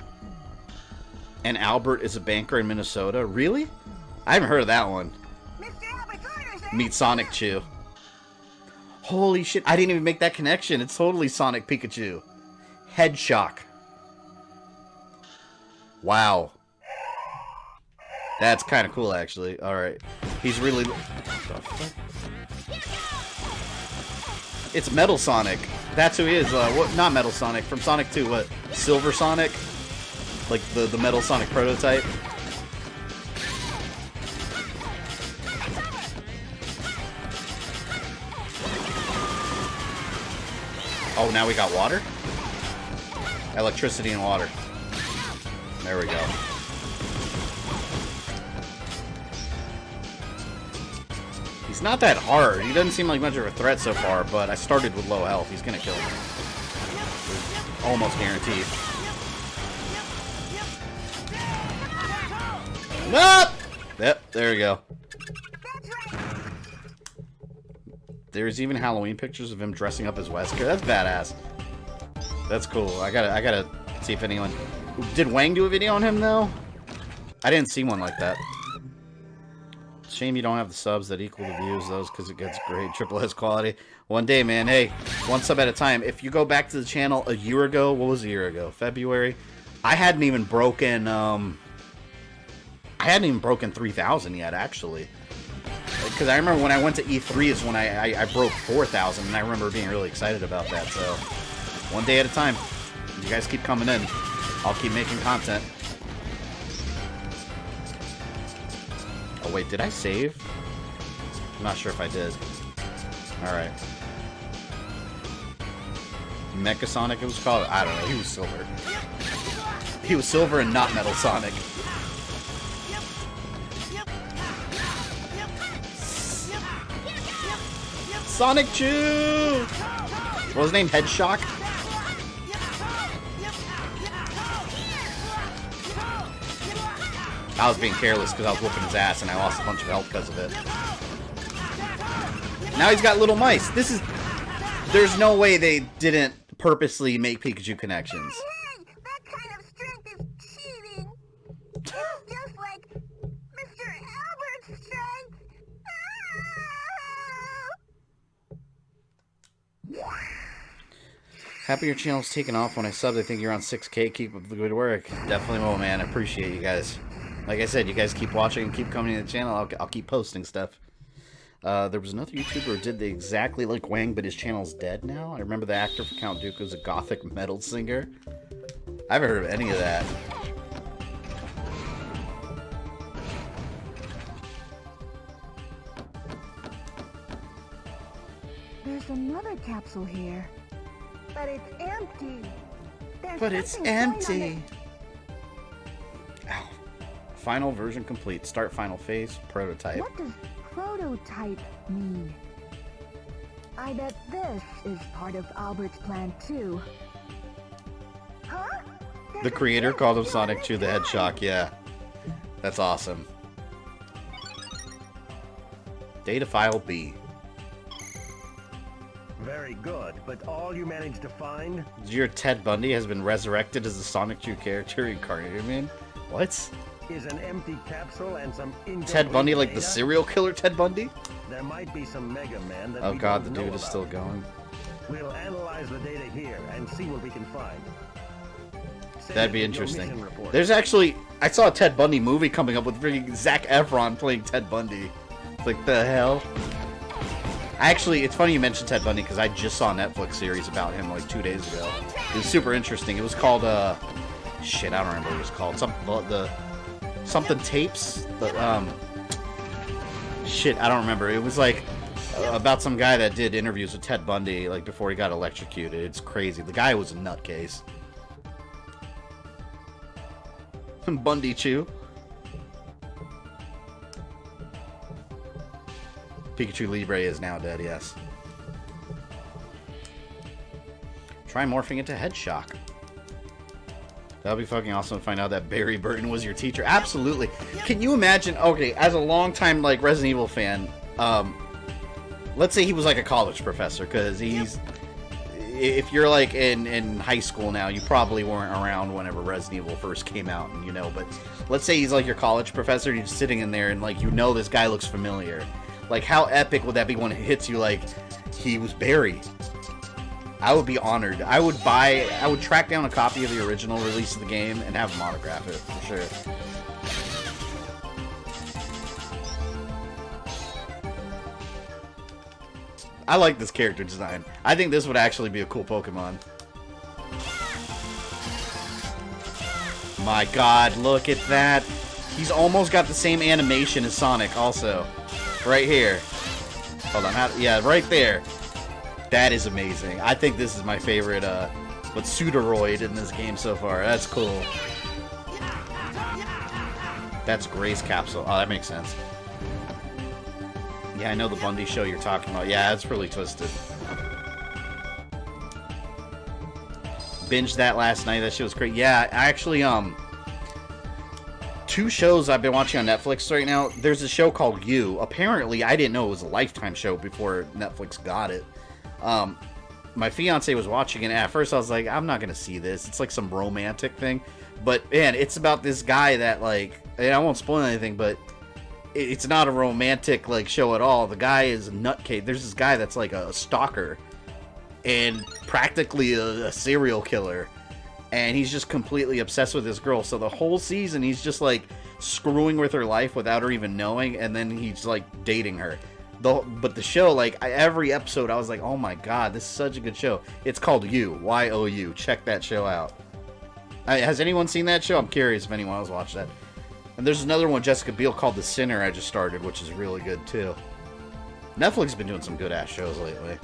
And Albert is a banker in Minnesota? Really? I haven't heard of that one. Mr. Albert's orders, Meet Sonic Chew. Holy shit, I didn't even make that connection. It's totally Sonic Pikachu. Head shock. Wow. That's kind of cool, actually. Alright. He's really... What the fuck? It's Metal Sonic. That's who he is. What? Not Metal Sonic. From Sonic 2. What? Silver Sonic? Like the Metal Sonic prototype? Oh, now we got water? Electricity and water. There we go. He's not that hard. He doesn't seem like much of a threat so far, but I started with low health. He's gonna kill me. Almost guaranteed. Nope! Yep, there we go. There's even Halloween pictures of him dressing up as Wesker. That's badass. That's cool. I gotta see if anyone... Did Wang do a video on him, though? I didn't see one like that. Shame you don't have the subs that equal the views, those, because it gets great triple S quality. One day, man. Hey, one sub at a time. If you go back to the channel a year ago, what was a year ago? February? I hadn't even broken 3,000 yet, actually. Because I remember when I went to E3 is when I broke 4,000, and I remember being really excited about that. So, one day at a time. You guys keep coming in. I'll keep making content. Oh, wait, did I save? I'm not sure if I did. Alright. Mecha Sonic, it was called? I don't know. He was silver. He was silver and not Metal Sonic. Sonic Chew! What was his name? Headshock? I was being careless because I was whooping his ass and I lost a bunch of health because of it. Now he's got little mice. This is... There's no way they didn't purposely make Pikachu connections. Hey, that kind of strength is cheating. It's just like Mr. Albert's strength. Happy your channel's taking off. When I subbed, I think you're on 6K. Keep up the good work. Definitely will, man. I appreciate you guys. Like I said, you guys keep watching and keep coming to the channel. I'll keep posting stuff. There was another YouTuber who did the exactly like Wang, but his channel's dead now. I remember the actor for Count Dooku was a gothic metal singer. I haven't heard of any of that. There's another capsule here. But it's empty. But it's empty. Ow. Final version complete. Start final phase. Prototype. What does prototype mean? I bet this is part of Albert's plan too. Huh? The creator called him Sonic Chew the Headshock. Yeah. That's awesome. Data file B. Very good, but all you managed to find? Your Ted Bundy has been resurrected as a Sonic Chew character reincarnated, man. What? Is an empty capsule and some Ted Bundy, like data? the serial killer Ted Bundy? There might be some Mega Man that Oh we god, the don't know dude is about. still going. We'll analyze the data here and see what we can find. Send That'd be in your interesting. mission report. There's actually... I saw a Ted Bundy movie coming up with freaking Zac Efron playing Ted Bundy. Like, the hell? Actually, it's funny you mentioned Ted Bundy because I just saw a Netflix series about him like 2 days ago. It was super interesting. It was called, shit, I don't remember what it was called. Something tapes? Shit, I don't remember. It was like about some guy that did interviews with Ted Bundy like before he got electrocuted. It's crazy. The guy was a nutcase. Bundy Chew. Pikachu Libre is now dead, yes. Try morphing into Headshock. That'll be fucking awesome to find out that Barry Burton was your teacher. Absolutely. Can you imagine, okay, as a longtime, like, Resident Evil fan, let's say he was, like, a college professor, because he's... If you're, like, in high school now, you probably weren't around whenever Resident Evil first came out, and you know, but let's say he's, like, your college professor, and you're just sitting in there, and, like, you know this guy looks familiar. Like, how epic would that be when it hits you, like, he was Barry? I would be honored. I would track down a copy of the original release of the game and have him autograph it, for sure. I like this character design. I think this would actually be a cool Pokemon. My god, look at that. He's almost got the same animation as Sonic also. Right here. Hold on. Yeah, right there. That is amazing. I think this is my favorite Pseudoroid in this game so far. That's cool. That's Gray's capsule. Oh, that makes sense. Yeah, I know the Bundy show you're talking about. Yeah, it's really twisted. Binged that last night. That shit was great. Yeah, I actually, 2 shows I've been watching on Netflix right now. There's a show called You. Apparently, I didn't know it was a Lifetime show before Netflix got it. My fiance was watching it, and at first I was like, I'm not gonna see this. It's like some romantic thing. But, man, it's about this guy that, like, and I won't spoil anything, but it's not a romantic, like, show at all. The guy is a nutcase. There's this guy that's, like, a stalker and practically a serial killer. And he's just completely obsessed with this girl. So the whole season, he's just, like, screwing with her life without her even knowing, and then he's, like, dating her. But the show, like, every episode, I was like, oh my god, this is such a good show. It's called You, Y-O-U. Check that show out. Has anyone seen that show? I'm curious if anyone else watched that. And there's another one, Jessica Biel, called The Sinner I just started, which is really good, too. Netflix has been doing some good-ass shows lately.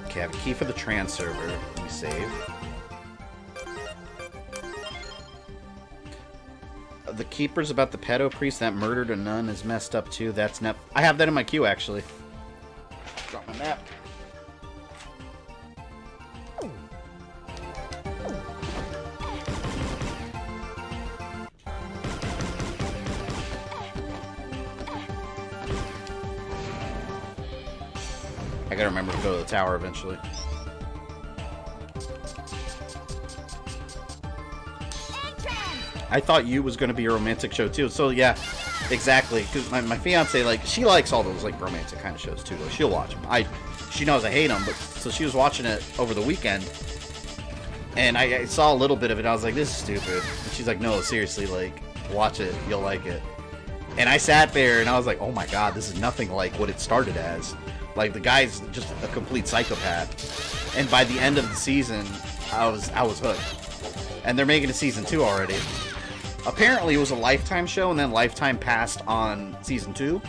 Okay, I have a key for the trans server. Let me save. The Keepers about the pedo priest that murdered a nun is messed up, too. That's I have that in my queue, actually. Drop my map. I gotta remember to go to the tower eventually. I thought You was gonna be a romantic show too, so yeah, exactly. Because my fiance, like, she likes all those like romantic kind of shows too. Like, she'll watch them. She knows I hate them, but so she was watching it over the weekend, and I saw a little bit of it. And I was like, this is stupid. And she's like, no, seriously, like, watch it, you'll like it. And I sat there and I was like, oh my god, this is nothing like what it started as. Like, the guy's just a complete psychopath. And by the end of the season, I was hooked. And they're making a season 2 already. Apparently, it was a Lifetime show, and then Lifetime passed on season 2.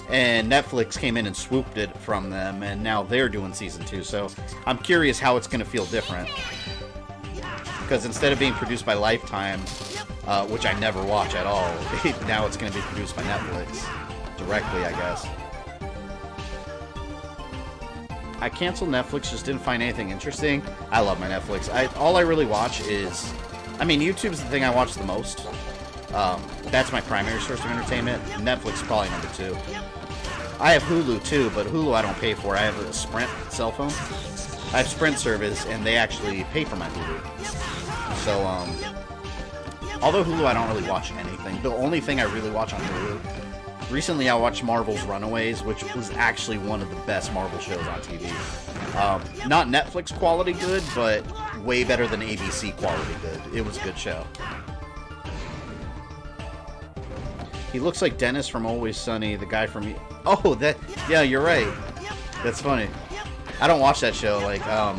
And Netflix came in and swooped it from them, and now they're doing season 2. So I'm curious how it's going to feel different. Because instead of being produced by Lifetime, which I never watch at all, now it's going to be produced by Netflix. Directly, I guess. I canceled Netflix, just didn't find anything interesting. I love my Netflix. All I really watch is... I mean, YouTube's the thing I watch the most. That's my primary source of entertainment. Netflix is probably number 2. I have Hulu too, but Hulu I don't pay for. I have a Sprint cell phone. I have Sprint service, and they actually pay for my Hulu. So, although Hulu I don't really watch anything. The only thing I really watch on Hulu... Recently, I watched Marvel's Runaways, which was actually one of the best Marvel shows on TV. Not Netflix quality good, but way better than ABC quality good. It was a good show. He looks like Dennis from Always Sunny, the guy from... Oh, that... Yeah, you're right. That's funny. I don't watch that show. Like, I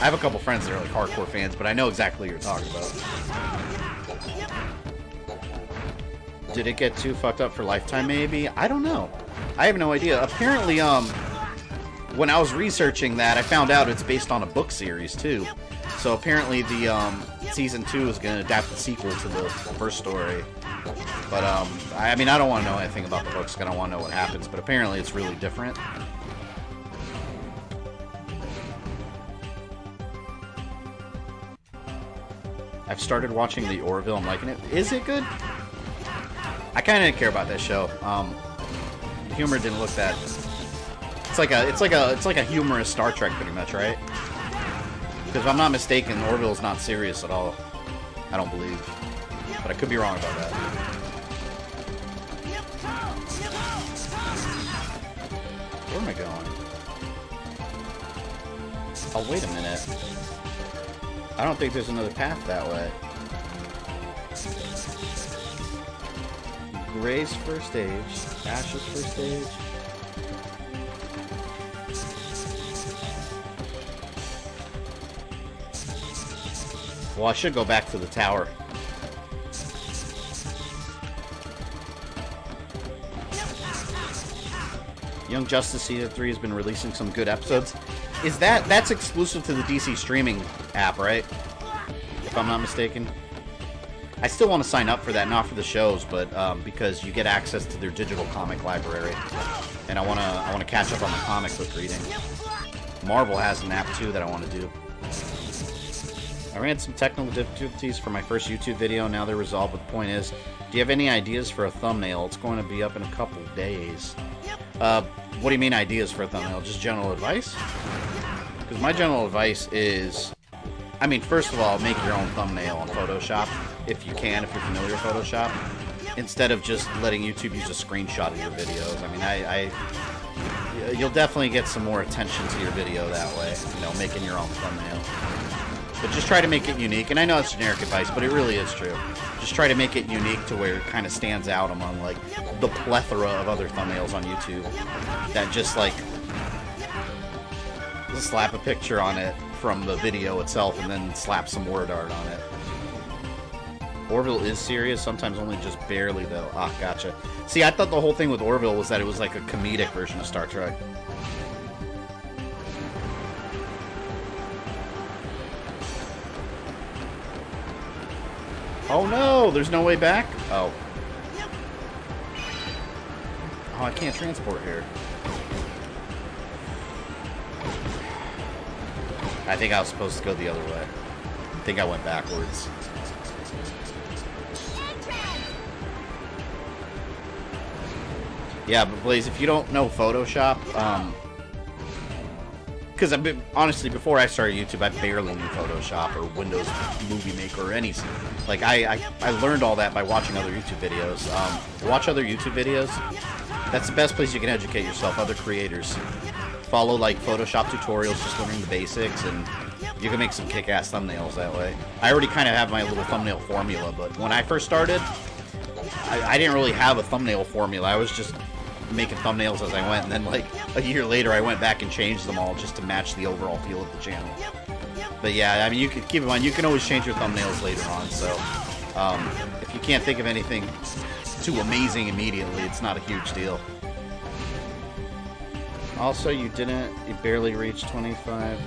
have a couple friends that are, like, hardcore fans, but I know exactly what you're talking about. Did it get too fucked up for Lifetime, maybe? I don't know. I have no idea. Apparently, when I was researching that, I found out it's based on a book series, too. So apparently the, Season 2 is going to adapt the sequel to the first story. But, I mean, I don't want to know anything about the books. I don't want to know what happens. But apparently it's really different. I've started watching the Orville. I'm liking it. Is it good? I kind of didn't care about that show. The humor didn't look that. It's like a humorous Star Trek, pretty much, right? Because if I'm not mistaken, Orville's not serious at all. I don't believe, but I could be wrong about that. Where am I going? Oh, wait a minute. I don't think there's another path that way. Gray's first stage. Ash's first stage. Well, I should go back to the tower. Young Justice Season 3 has been releasing some good episodes. That's exclusive to the DC streaming app, right? If I'm not mistaken. I still want to sign up for that, not for the shows, but because you get access to their digital comic library, and I want to catch up on the comic book reading. Marvel has an app too that I want to do. I ran into some technical difficulties for my first YouTube video. Now they're resolved. But the point is, do you have any ideas for a thumbnail? It's going to be up in a couple days. What do you mean ideas for a thumbnail? Just general advice? Because my general advice is, I mean, first of all, make your own thumbnail in Photoshop, if you can, if you're familiar with Photoshop, instead of just letting YouTube use a screenshot of your videos. I mean, you'll definitely get some more attention to your video that way, you know, making your own thumbnail. But just try to make it unique, and I know it's generic advice, but it really is true. Just try to make it unique to where it kind of stands out among, like, the plethora of other thumbnails on YouTube that just, like, slap a picture on it from the video itself and then slap some word art on it. Orville is serious, sometimes only just barely, though. Ah, gotcha. See, I thought the whole thing with Orville was that it was like a comedic version of Star Trek. Oh no, there's no way back? Oh. Oh, I can't transport here. I think I was supposed to go the other way. I think I went backwards. Yeah, but Blaze, if you don't know Photoshop, because I've been, honestly, before I started YouTube, I barely knew Photoshop or Windows Movie Maker or anything. Like, I learned all that by watching other YouTube videos. Watch other YouTube videos. That's the best place you can educate yourself, other creators. Follow, like, Photoshop tutorials, just learning the basics, and you can make some kick-ass thumbnails that way. I already kind of have my little thumbnail formula, but when I first started, I didn't really have a thumbnail formula. I was just making thumbnails as I went, and then, like, a year later, I went back and changed them all just to match the overall feel of the channel. But yeah, I mean, you can keep in mind, you can always change your thumbnails later on, so if you can't think of anything too amazing immediately, it's not a huge deal. Also, you barely reached 25.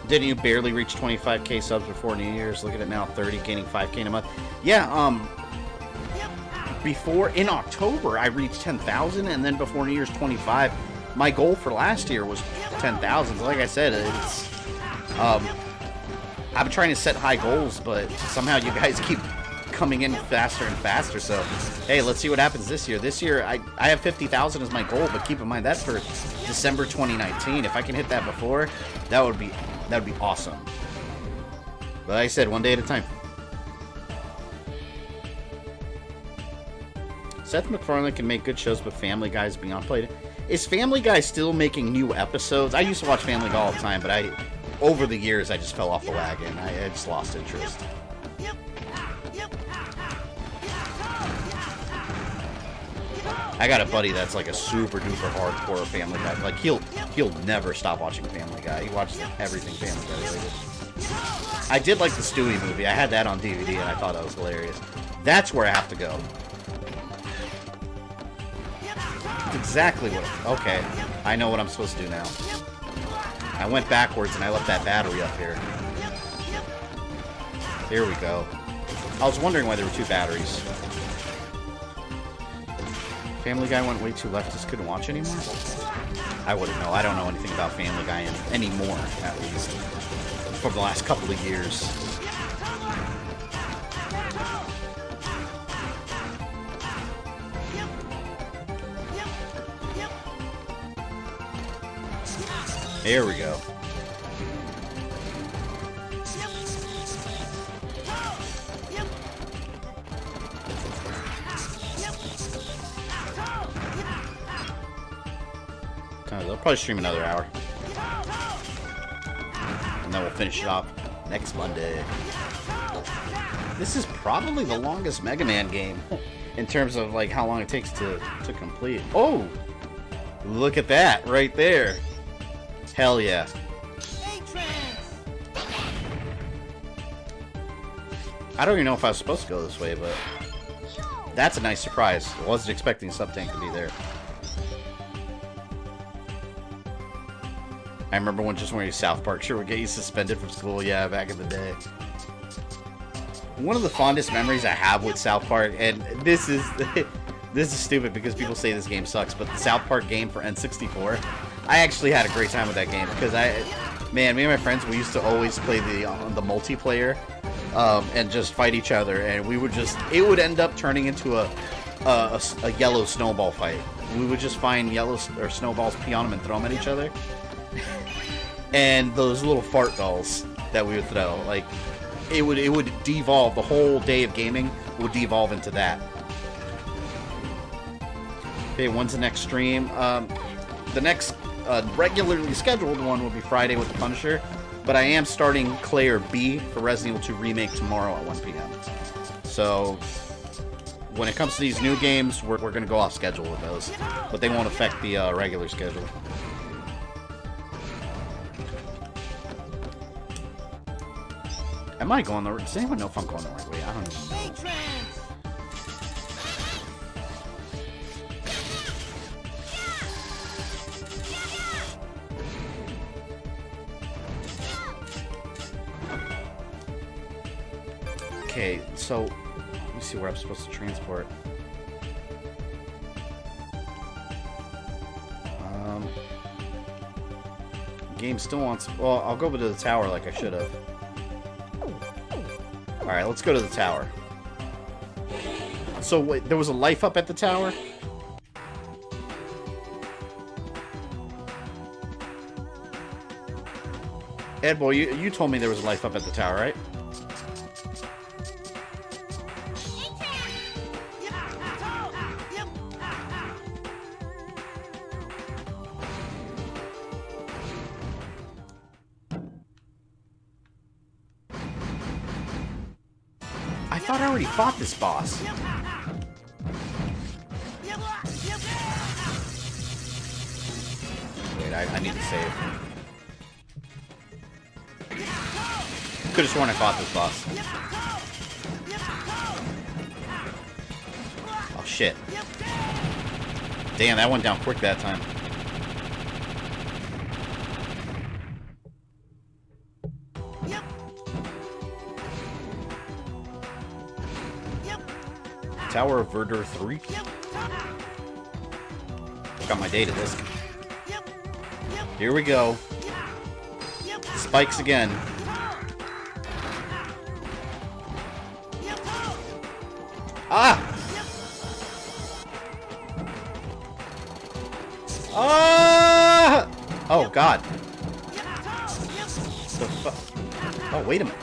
Didn't you barely reach 25k subs before New Year's? Look at it now, 30, gaining 5k in a month. Yeah, before, in October, I reached 10,000, and then before New Year's 25, my goal for last year was 10,000. So like I said, it's, I've been trying to set high goals, but somehow you guys keep coming in faster and faster, so hey, let's see what happens this year. This year, I have 50,000 as my goal, but keep in mind, that's for December 2019. If I can hit that before, that would be awesome. But like I said, one day at a time. Seth MacFarlane can make good shows, but Family Guy's beyond played. Is Family Guy still making new episodes? I used to watch Family Guy all the time, but over the years, I just fell off the wagon. I just lost interest. I got a buddy that's like a super duper hardcore Family Guy. Like he'll never stop watching Family Guy. He watches everything Family Guy related. I did like the Stewie movie. I had that on DVD and I thought that was hilarious. That's where I have to go. That's exactly what. Okay, I know what I'm supposed to do now. I went backwards and I left that battery up here. Here we go. I was wondering why there were two batteries. Family Guy went way too left, just couldn't watch anymore? I wouldn't know. I don't know anything about Family Guy anymore, at least. From the last couple of years. There we go. They'll probably stream another hour. And then we'll finish it off next Monday. This is probably the longest Mega Man game. in terms of like how long it takes to complete. Oh, look at that right there. Hell yeah. I don't even know if I was supposed to go this way, but that's a nice surprise. I wasn't expecting Sub-Tank to be there. I remember when just wearing a South Park shirt would get you suspended from school. Yeah, back in the day. One of the fondest memories I have with South Park, and this is stupid because people say this game sucks, but the South Park game for N64, I actually had a great time with that game because me and my friends, we used to always play the multiplayer and just fight each other, and it would end up turning into a yellow snowball fight. We would just find yellow or snowballs, pee on them, and throw them at each other. And those little fart dolls that we would throw, like, it would devolve. The whole day of gaming would devolve into that. Okay, when's the next stream? The next regularly scheduled one will be Friday with the Punisher, but I am starting Claire B for Resident Evil 2 Remake tomorrow at 1 p.m. So when it comes to these new games, we're going to go off schedule with those, but they won't affect the regular schedule. Am I going the right way? Does anyone know if I'm going the right way? I don't know. Okay, so let me see where I'm supposed to transport. Game still wants. Well, I'll go to the tower like I should have. Alright, let's go to the tower. So, wait, there was a life up at the tower? Ed boy, you told me there was a life up at the tower, right? I thought I already fought this boss. Wait, I need to save. Could have sworn I fought this boss. Oh shit. Damn, that went down quick that time. Tower of Verdure 3. Got my data disk. Here we go. Spikes again. Ah! Ah! Oh God. The fuck? Oh, wait a minute.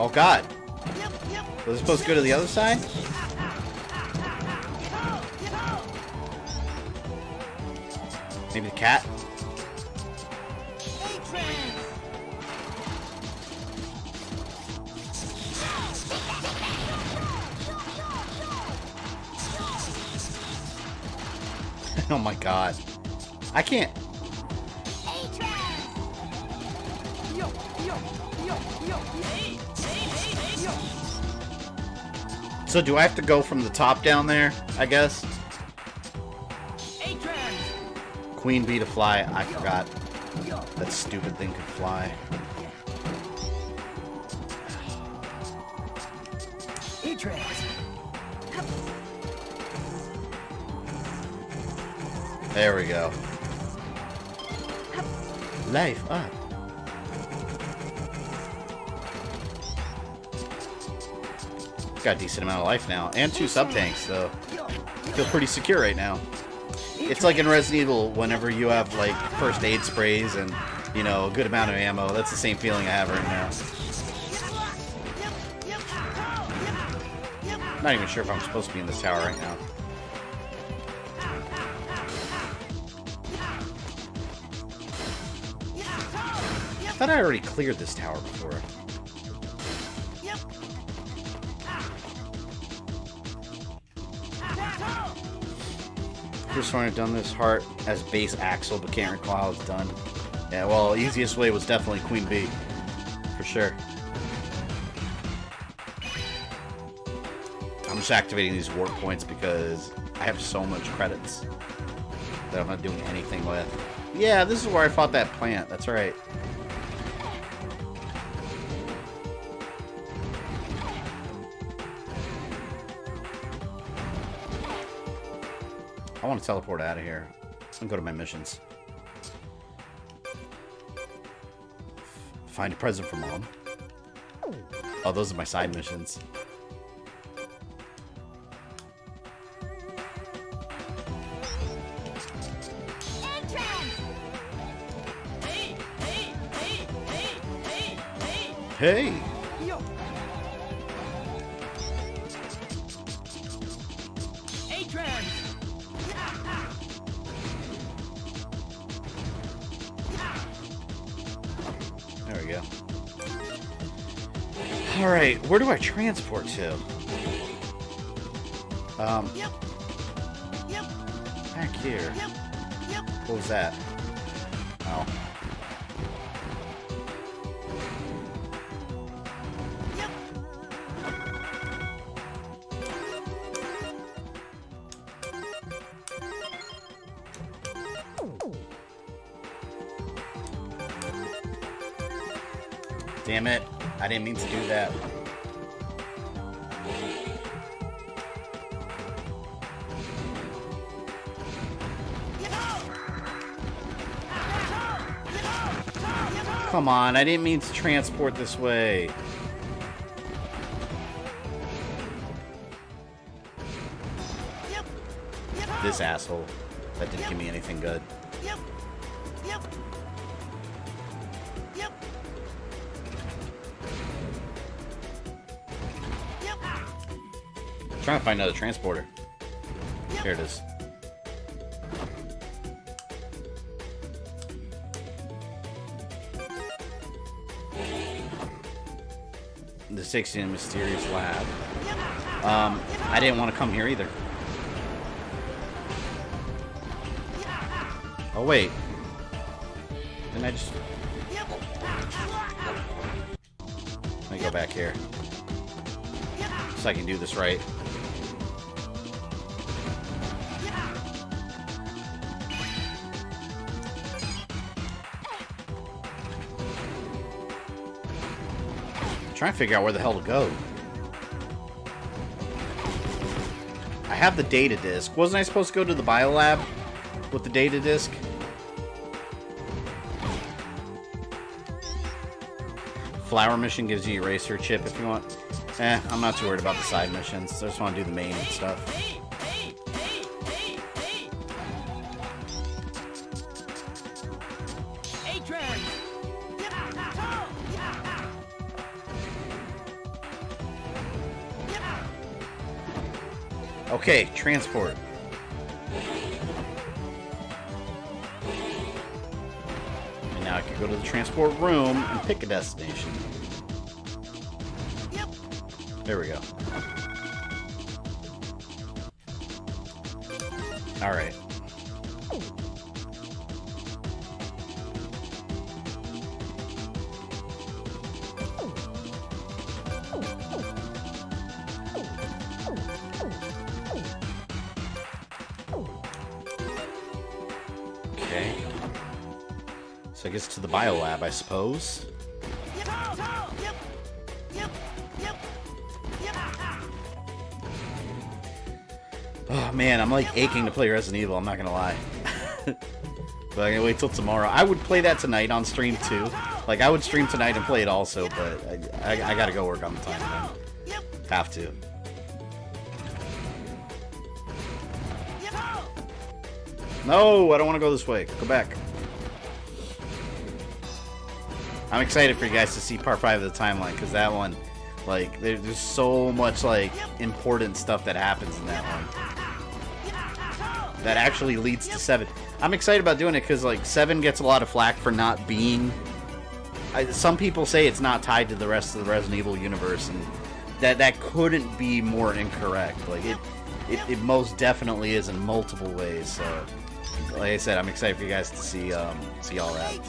Oh God. Was it supposed to go to the other side? Maybe the cat? Oh my God. I can't. So do I have to go from the top down there, I guess? Queen bee to fly. I forgot. That stupid thing could fly. There we go. Life up. Got a decent amount of life now, and 2 sub-tanks, so I feel pretty secure right now. It's like in Resident Evil, whenever you have like first aid sprays and, you know, a good amount of ammo. That's the same feeling I have right now. Not even sure if I'm supposed to be in this tower right now. I thought I already cleared this tower before. Just when I've done this heart as base Axel, but can't recall how it's done. Yeah, well, easiest way was definitely Queen Bee. For sure. I'm just activating these warp points because I have so much credits that I'm not doing anything with. Yeah, this is where I fought that plant. That's right. I want to teleport out of here and go to my missions. Find a present for Mom. Oh, those are my side missions. Hey! There we go. Alright, where do I transport to? Back here. What was that? Oh. Damn it. I didn't mean to do that. Come on, I didn't mean to transport this way. This asshole. That didn't give me anything good. Trying to find another transporter. Here it is. The 16 mysterious lab. I didn't want to come here either. Oh wait. Didn't I just... Let me go back here. So I can do this right. Trying to figure out where the hell to go. I have the data disk. Wasn't I supposed to go to the biolab with the data disk? Flower mission gives you eraser chip if you want. I'm not too worried about the side missions. I just want to do the main stuff. Okay, transport. And now I can go to the transport room and pick a destination. There we go. Alright. So I guess to the biolab, I suppose. Oh man, I'm like aching to play Resident Evil, I'm not gonna lie. But I'm gonna wait till tomorrow. I would play that tonight on stream too. Like, I would stream tonight and play it also, but I gotta go work on the time. Have to. No, I don't want to go this way. Go back. I'm excited for you guys to see part 5 of the timeline, because that one, like, there's so much, like, important stuff that happens in that one. That actually leads to 7. I'm excited about doing it because, like, 7 gets a lot of flack for not being... some people say it's not tied to the rest of the Resident Evil universe, and that couldn't be more incorrect. Like, it most definitely is in multiple ways. So, like I said, I'm excited for you guys to see all that.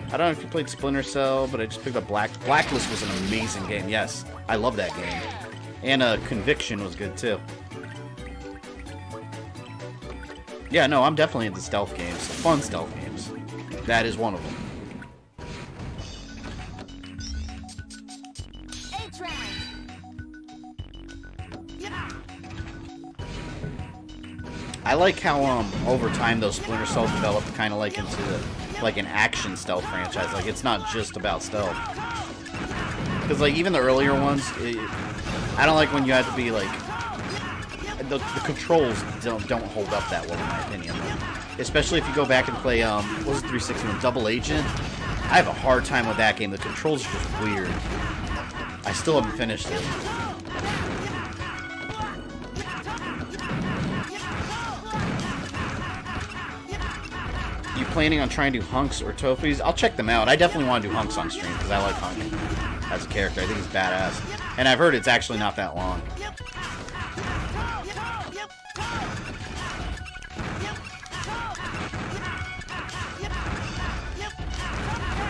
I don't know if you played Splinter Cell, but I just picked up Blacklist was an amazing game. Yes, I love that game. And Conviction was good too. Yeah, no, I'm definitely into stealth games. Fun stealth games. That is one of them. I like how over time those Splinter Cell developed kind of like into like an action stealth franchise. Like it's not just about stealth. Because like even the earlier ones, I don't like when you have to be like the controls don't hold up that well in my opinion. Like, especially if you go back and play what was it 360 one, Double Agent. I have a hard time with that game. The controls are just weird. I still haven't finished it. You planning on trying to do hunks or tofus? I'll check them out. I definitely want to do hunks on stream because I like Hunk as a character. I think he's badass. And I've heard it's actually not that long.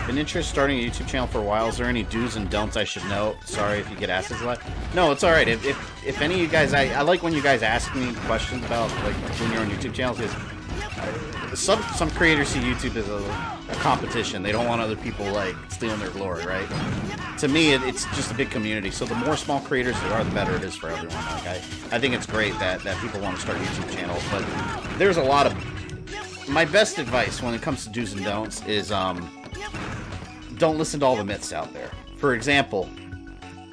Been interested in starting a YouTube channel for a while. Is there any do's and don'ts I should know? Sorry if you get asked this a lot. No, it's alright. If any of you guys, I like when you guys ask me questions about like when you're on YouTube channels because some creators see YouTube as a competition. They don't want other people like stealing their glory, right? To me, it's just a big community. So the more small creators there are, the better it is for everyone. Like I think it's great that people want to start YouTube channels, but there's a lot of my best advice when it comes to do's and don'ts is don't listen to all the myths out there. For example,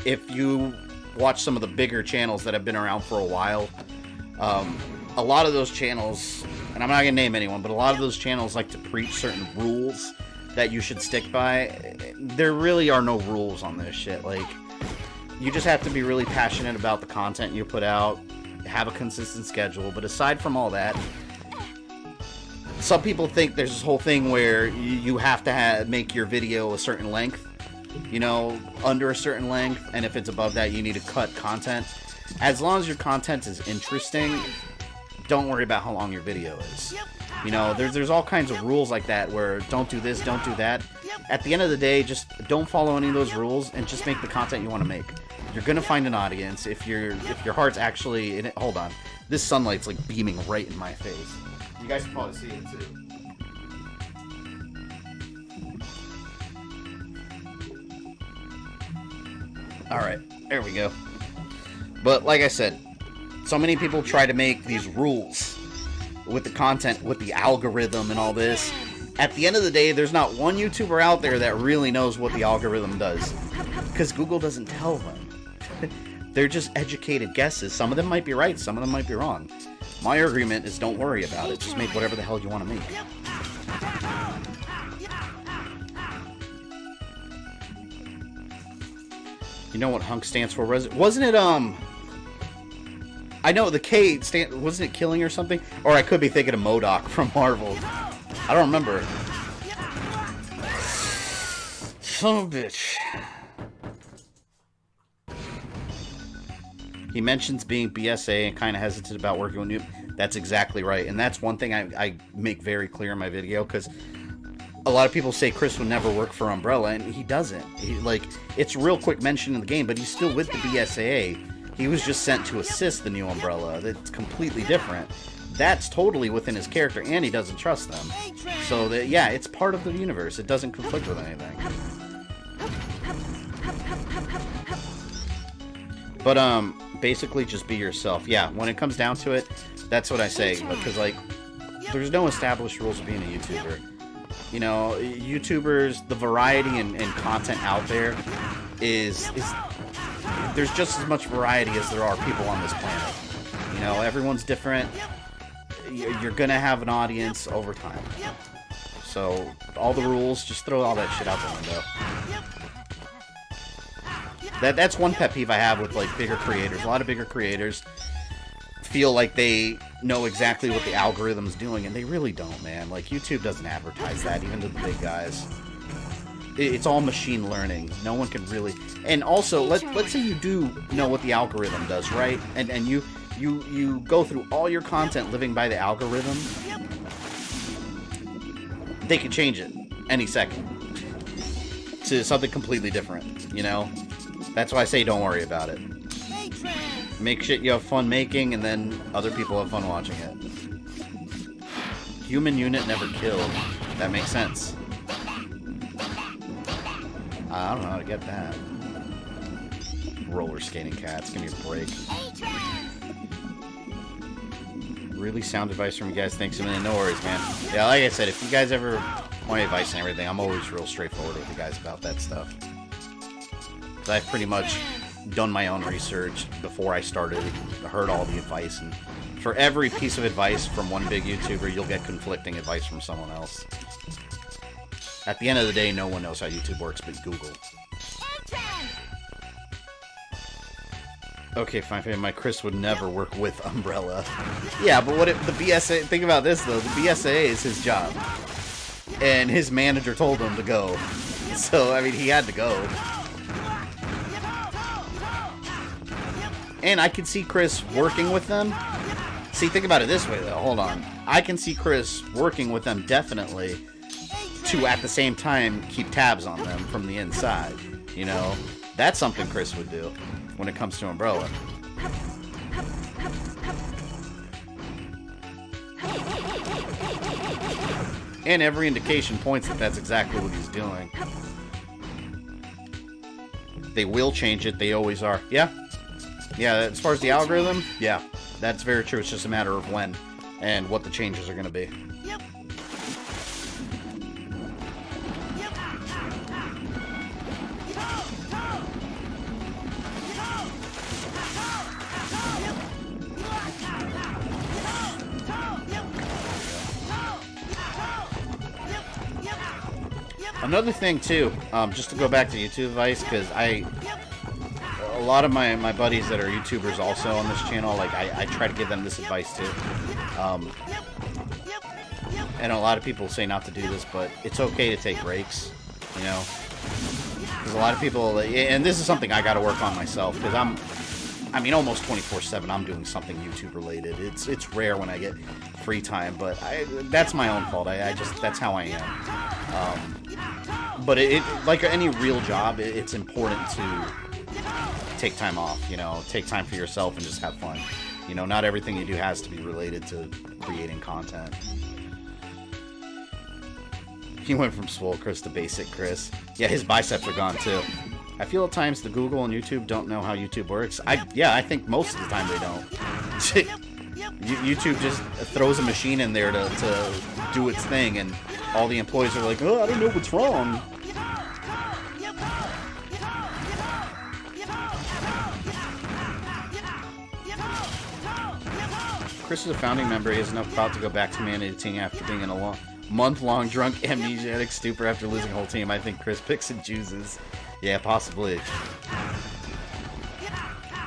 if you watch some of the bigger channels that have been around for a while, a lot of those channels, and I'm not going to name anyone, but a lot of those channels like to preach certain rules that you should stick by. There really are no rules on this shit. Like, you just have to be really passionate about the content you put out, have a consistent schedule, but aside from all that, some people think there's this whole thing where you have to make your video a certain length, you know, under a certain length, and if it's above that, you need to cut content. As long as your content is interesting, don't worry about how long your video is. You know, there's all kinds of rules like that where don't do this, don't do that. At the end of the day, just don't follow any of those rules and just make the content you want to make. You're gonna find an audience if your heart's actually in it. Hold on, this sunlight's like beaming right in my face. You guys can probably see it too. Alright, there we go. But like I said, so many people try to make these rules with the content, with the algorithm and all this. At the end of the day, there's not one YouTuber out there that really knows what the algorithm does. Because Google doesn't tell them. They're just educated guesses. Some of them might be right, some of them might be wrong. My argument is don't worry about it. Just make whatever the hell you want to make. You know what hunk stands for? Wasn't it, I know the K wasn't it killing or something? Or I could be thinking of MODOK from Marvel. I don't remember. Son of a bitch. He mentions being BSA and kind of hesitant about working with you. That's exactly right. And that's one thing I make very clear in my video, because a lot of people say Chris would never work for Umbrella, and he doesn't. It's a real quick mention in the game, but he's still with the BSAA. He was just sent to assist the new Umbrella. That's completely different. That's totally within his character, and he doesn't trust them. So, yeah, it's part of the universe. It doesn't conflict with anything. But, basically just be yourself. Yeah, when it comes down to it, that's what I say. Because, like, there's no established rules of being a YouTuber. You know, YouTubers, the variety and content out there is there's just as much variety as there are people on this planet. You know, everyone's different. You're gonna have an audience over time. So, all the rules, just throw all that shit out the window. That's one pet peeve I have with, like, bigger creators. A lot of bigger creators feel like they know exactly what the algorithm's doing, and they really don't, man. Like, YouTube doesn't advertise that, even to the big guys. It's all machine learning. No one can really... And also, let's say you do know what the algorithm does, right? And you You go through all your content living by the algorithm, they could change it any second to something completely different, you know? That's why I say don't worry about it. Make shit you have fun making, and then other people have fun watching it. Human unit never killed. That makes sense. I don't know how to get that. Roller skating cats, give me a break. Really sound advice from you guys. Thanks a million. No worries, man. Yeah, like I said, if you guys ever want advice and everything, I'm always real straightforward with you guys about that stuff. I've pretty much done my own research before I started, heard all the advice, and for every piece of advice from one big YouTuber, you'll get conflicting advice from someone else. At the end of the day, no one knows how YouTube works but Google. Okay, fine. My Chris would never work with Umbrella. Yeah, but what if the BSA... Think about this, though. The BSA is his job. And his manager told him to go. So, I mean, he had to go. And I can see Chris working with them. See, think about it this way, though. Hold on. I can see Chris working with them, definitely, to, at the same time, keep tabs on them from the inside. You know? That's something Chris would do when it comes to Umbrella. And every indication points that that's exactly what he's doing. They will change it. They always are. Yeah. Yeah, as far as the algorithm, yeah. That's very true. It's just a matter of when and what the changes are going to be. Another thing too, just to go back to YouTube advice, because a lot of my buddies that are YouTubers also on this channel, like I try to give them this advice too. And a lot of people say not to do this, but it's okay to take breaks, you know. Because a lot of people, and this is something I got to work on myself, because I mean, almost 24/7 I'm doing something YouTube related. It's rare when I get free time, but that's my own fault. I just, that's how I am. But it like any real job, it's important to take time off, you know, take time for yourself and just have fun. You know, not everything you do has to be related to creating content. He went from swole Chris to basic Chris. Yeah, his biceps are gone too. I feel at times the Google and YouTube don't know how YouTube works. Yeah, I think most of the time they don't. YouTube just throws a machine in there to do its thing, and all the employees are like, oh, I don't know what's wrong. Chris is a founding member. He has enough clout to go back to managing after being in a month-long drunk amnesiac stupor after losing a whole team. I think Chris picks and chooses. Yeah, possibly.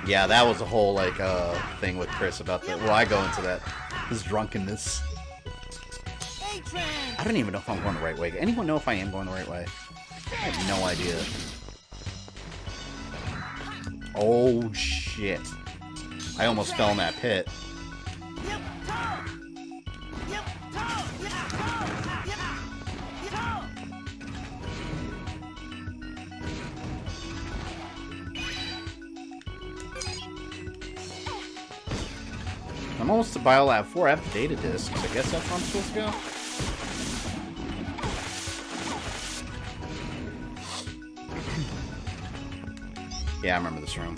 Yeah, that was a whole, like, thing with Chris about the... Well, I go into that. His drunkenness. I don't even know if I'm going the right way. Anyone know if I am going the right way? I have no idea. Oh, shit. I almost fell in that pit. I'm almost to Biolab 4. I have the data discs. I guess that's where I'm supposed to go. Yeah, I remember this room.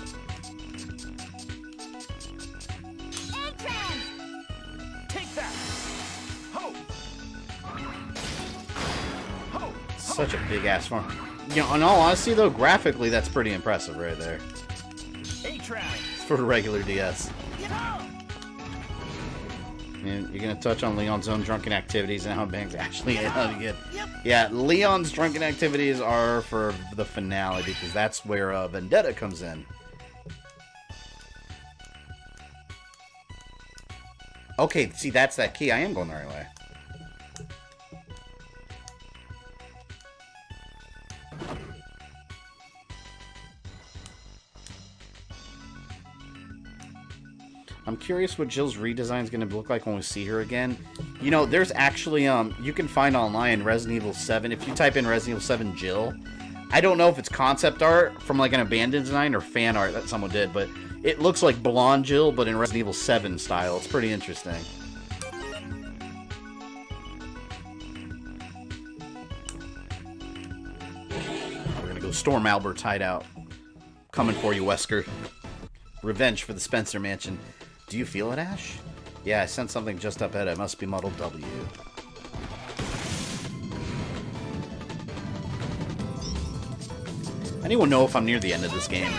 Take that. Ho. Ho. Such a big ass farm. You know, in all honesty though, graphically that's pretty impressive right there. It's for the regular DS. And you're gonna touch on Leon's own drunken activities and how Bang's actually in on again. Yeah, Leon's drunken activities are for the finale because that's where Vendetta comes in. Okay, see, that's that key. I am going the right way. I'm curious what Jill's redesign is going to look like when we see her again. You know, there's actually, you can find online Resident Evil 7. If you type in Resident Evil 7 Jill, I don't know if it's concept art from like an abandoned design or fan art that someone did, but it looks like blonde Jill, but in Resident Evil 7 style. It's pretty interesting. We're going to go storm Albert's hideout. Coming for you, Wesker. Revenge for the Spencer Mansion. Do you feel it, Ash? Yeah, I sent something just up ahead. It must be Muddled W. Anyone know if I'm near the end of this game?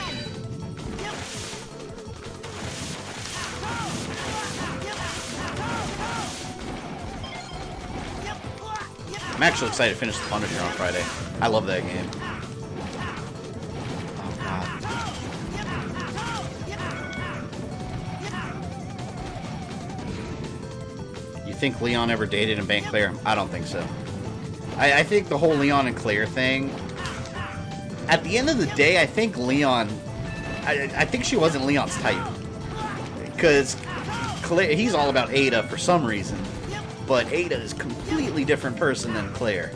I'm actually excited to finish the Punisher on Friday. I love that game. Think Leon ever dated and banged Claire? I don't think so. I think the whole Leon and Claire thing, at the end of the day, I think Leon, I think she wasn't Leon's type. Because Claire, he's all about Ada for some reason, but Ada is a completely different person than Claire.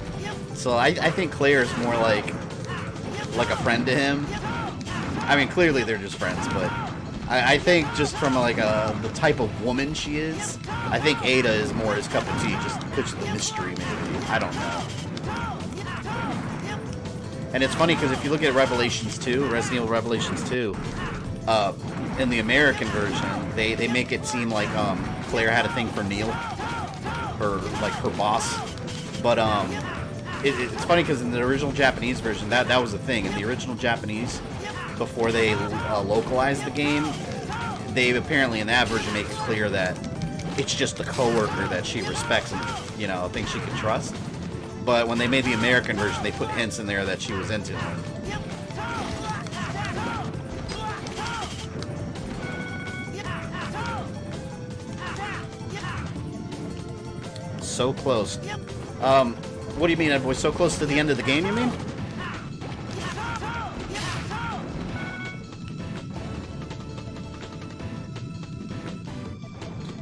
So I think Claire is more like a friend to him. I mean, clearly they're just friends, but I think just from like the type of woman she is, I think Ada is more his cup of tea, just because of the mystery, maybe. I don't know. And it's funny because if you look at Revelations 2, Resident Evil Revelations 2, in the American version, they make it seem like Claire had a thing for Neil, her boss. But it's funny because in the original Japanese version, that was the thing. In the original Japanese, before they localized the game, they apparently in that version make it clear that it's just the coworker that she respects and, you know, thinks she can trust. But when they made the American version, they put hints in there that she was into him. So close. What do you mean, Edboy? So close to the end of the game, you mean?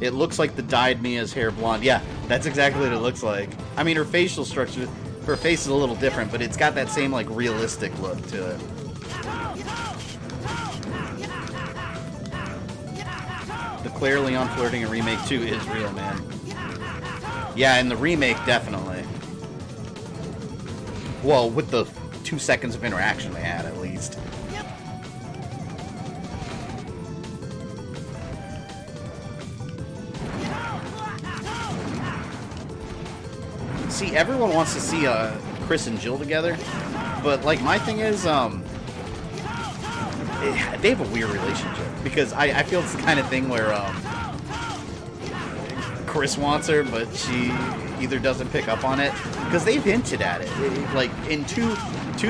It looks like the dyed Mia's hair blonde. Yeah, that's exactly what it looks like. I mean, her facial structure, her face is a little different, but it's got that same, like, realistic look to it. The Claire Leon flirting in Remake 2 is real, man. Yeah, in the remake, definitely. Well, with the 2 seconds of interaction they had, at least. See, everyone wants to see Chris and Jill together, but like my thing is, they have a weird relationship because I feel it's the kind of thing where Chris wants her, but she either doesn't pick up on it because they've hinted at it, like in two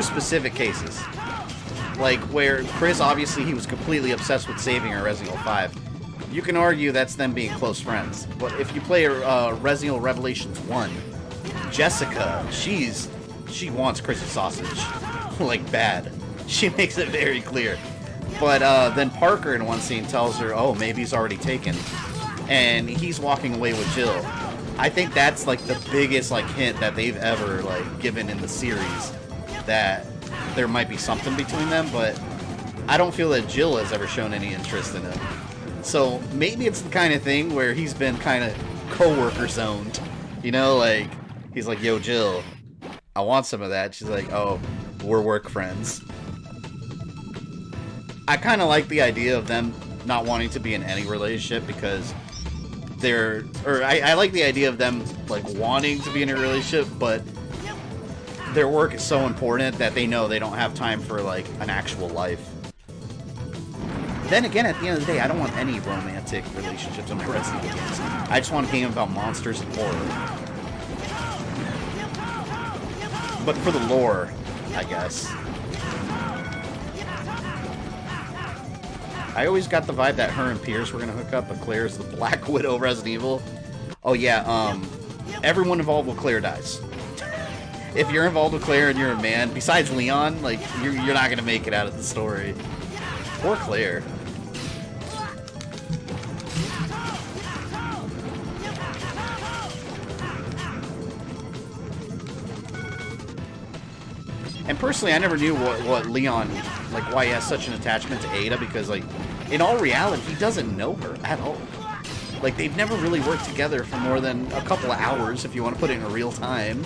specific cases, like where Chris obviously he was completely obsessed with saving her Resident Evil 5. You can argue that's them being close friends, but if you play Resident Evil Revelations 1. Jessica, she wants Chris's sausage, like bad. She makes it very clear. But then Parker in one scene tells her, oh, maybe he's already taken. And he's walking away with Jill. I think that's like the biggest like hint that they've ever like given in the series that there might be something between them, but I don't feel that Jill has ever shown any interest in him. So maybe it's the kind of thing where he's been kind of co-worker zoned. You know, like he's like, yo, Jill, I want some of that. She's like, oh, we're work friends. I kind of like the idea of them not wanting to be in any relationship because I like the idea of them like wanting to be in a relationship, but their work is so important that they know they don't have time for like an actual life. Then again, at the end of the day, I don't want any romantic relationships in my Resident Evil games. I just want a game about monsters and horror. But for the lore, I guess. I always got the vibe that her and Pierce were gonna hook up, but Claire's the Black Widow Resident Evil. Oh yeah, everyone involved with Claire dies. If you're involved with Claire and you're a man, besides Leon, like you're not gonna make it out of the story. Poor Claire. And personally, I never knew what Leon, like, why he has such an attachment to Ada, because, like, in all reality, he doesn't know her at all. Like, they've never really worked together for more than a couple of hours, if you want to put it in real time.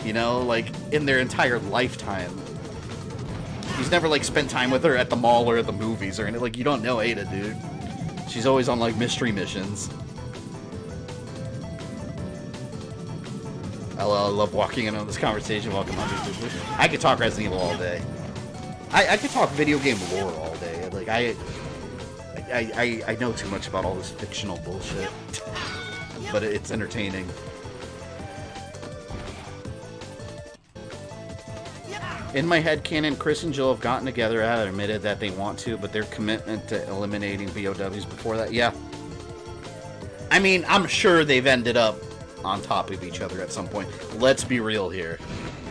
You know, like, in their entire lifetime. He's never, like, spent time with her at the mall or at the movies or anything. Like, you don't know Ada, dude. She's always on, like, mystery missions. I love walking in on this conversation. Welcome on. I could talk Resident Evil all day. I could talk video game lore all day. Like, I know too much about all this fictional bullshit. But it's entertaining. In my headcanon, Chris and Jill have gotten together and admitted that they want to, but their commitment to eliminating BOWs before that, yeah. I mean, I'm sure they've ended up on top of each other at some point. Let's be real here.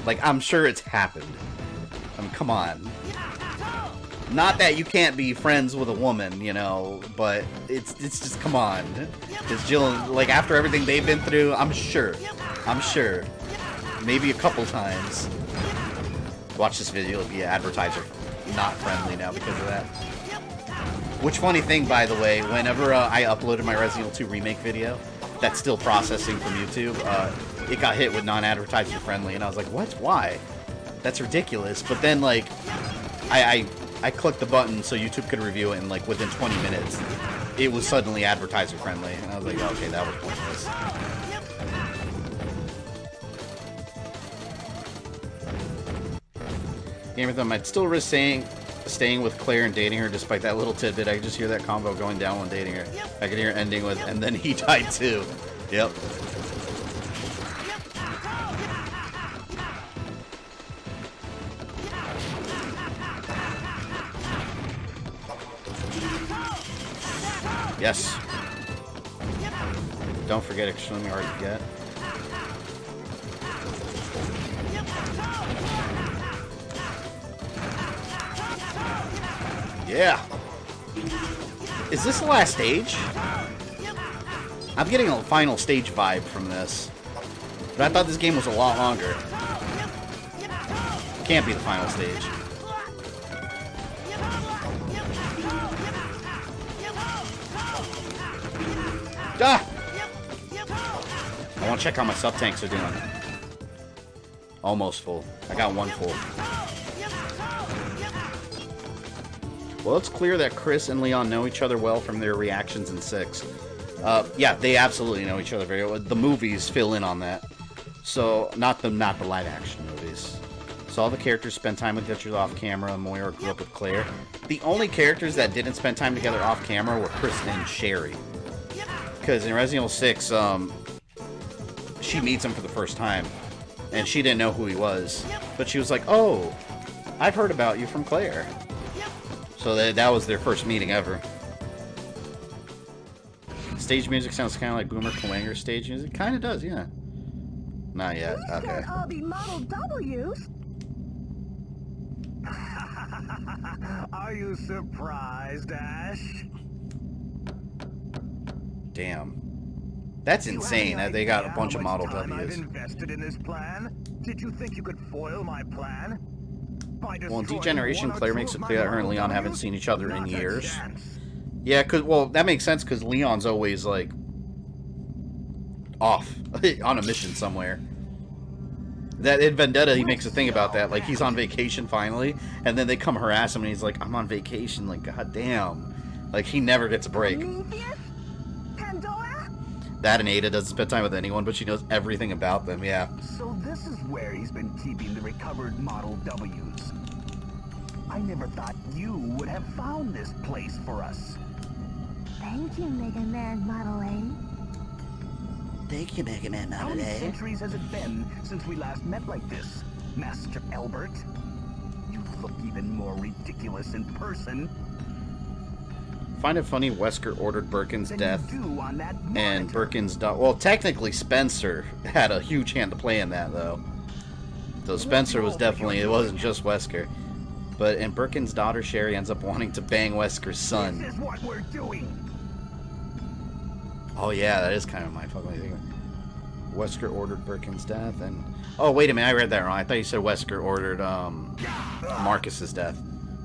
Like, I'm sure it's happened. I mean, come on. Not that you can't be friends with a woman, you know, but it's just, come on. Because Jill, like, after everything they've been through, I'm sure. Maybe a couple times. Watch this video, it'll be an advertiser not friendly now because of that. Which funny thing, by the way, whenever I uploaded my Resident Evil 2 remake video, that's still processing from YouTube, it got hit with non-advertiser friendly, and I was like, what? Why? That's ridiculous. But then, like, I clicked the button so YouTube could review it, and, like, within 20 minutes, it was suddenly advertiser friendly, and I was like, okay, that was pointless. GamerThumb, I'd still risk staying with Claire and dating her despite that little tidbit. I could just hear that combo going down when dating her. I could hear it ending with, and then he died too. Yep. Yes. Don't forget extremely hard to get. Yeah. Is this the last stage? I'm getting a final stage vibe from this. But I thought this game was a lot longer. It can't be the final stage. Ah! I want to check how my sub-tanks are doing. Almost full. I got one full. Well, it's clear that Chris and Leon know each other well from their reactions in 6. Yeah, they absolutely know each other very well. The movies fill in on that. So, not the live-action movies. So all the characters spend time with each other off camera. Moira grew up with Claire. The only characters that didn't spend time together off camera were Chris and Sherry. Because in Resident Evil 6, she meets him for the first time. And she didn't know who he was. But she was like, oh, I've heard about you from Claire. So that was their first meeting ever. Stage music sounds kind of like Boomer Kuwanger's stage music. Kind of does, yeah. Not yet. Okay. These all be Model W's. Are you surprised, Ash? Damn. That's insane that they got a bunch of Model W's. I've invested in this plan? Did you think you could foil my plan? Well, in Degeneration, Claire makes it clear that her and Leon haven't seen each other in years. Yeah, well, that makes sense because Leon's always, like, off on a mission somewhere. That in Vendetta, he makes a thing about that. Like, he's on vacation finally, and then they come harass him, and he's like, I'm on vacation. Like, goddamn. Like, he never gets a break. That and Ada doesn't spend time with anyone, but she knows everything about them, yeah. So this is where he's been keeping the recovered Model W's. I never thought you would have found this place for us. Thank you, Mega Man Model A. Thank you, Mega Man How many centuries has it been since we last met like this, Master Albert? You look even more ridiculous in person. Find it funny Wesker ordered Birkin's death, and Birkin's daughter. Well, technically Spencer had a huge hand to play in that, though. So Spencer was definitely, it wasn't just Wesker. But and Birkin's daughter Sherry ends up wanting to bang Wesker's son. This is what we're doing. Oh yeah, that is kind of my fucking thing. Wesker ordered Birkin's death, and... Oh, wait a minute, I read that wrong. I thought you said Wesker ordered, Marcus's death.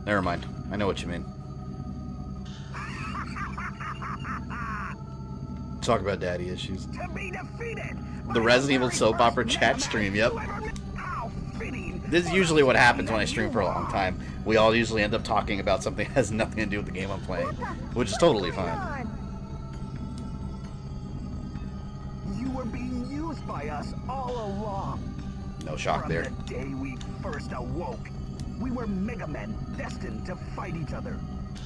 Never mind. I know what you mean. Talk about daddy issues. To be defeated. The Resident Evil soap opera chat stream, yep. This is usually what happens when I stream for a long time. We all usually end up talking about something that has nothing to do with the game I'm playing, which is totally fine. You were being used by us all along. No shock there. From the day we first awoke, we were Mega Men destined to fight each other,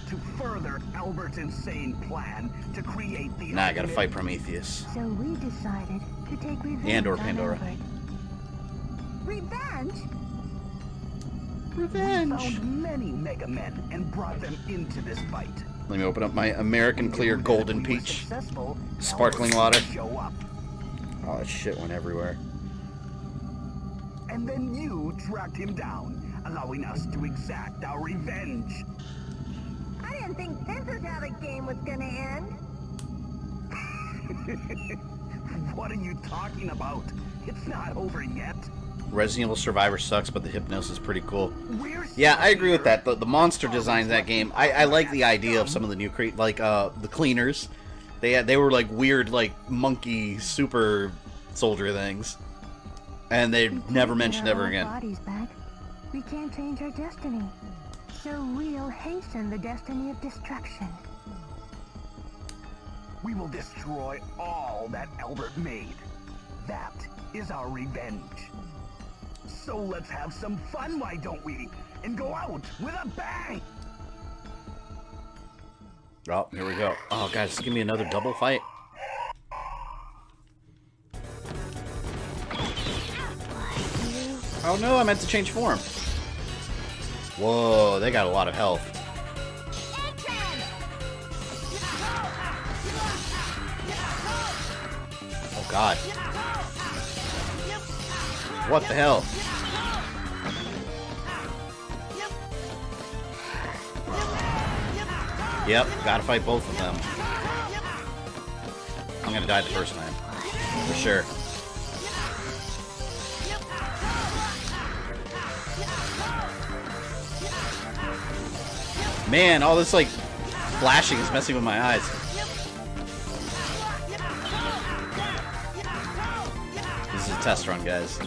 to further Albert's insane plan to create the... Nah, I gotta fight Prometheus. So we decided to take revenge And/or on Pandora. Albert. Revenge? We found many Mega Men and brought them into this fight. Let me open up my American Clear Golden Peach. Sparkling water. Oh, that shit went everywhere. And then you tracked him down, allowing us to exact our revenge. I didn't think this is how the game was gonna end. What are you talking about? It's not over yet. Resident Evil Survivor sucks, but the hypnosis is pretty cool. Yeah, I agree with that. The monster designs that game, I like the idea of some of the new the cleaners. They were like weird, like monkey super soldier things, and they never mentioned ever again. Bodies back. We can't change our destiny, so we'll hasten the destiny of destruction. We will destroy all that Albert made. That is our revenge. So let's have some fun, why don't we? And go out with a bang! Oh, here we go. Oh, guys, give me another double fight. Oh no, I meant to change form. Whoa, they got a lot of health. Oh god. What the hell? Yep, gotta fight both of them. I'm gonna die the first time. For sure. Man, all this like flashing is messing with my eyes. This is a test run, guys.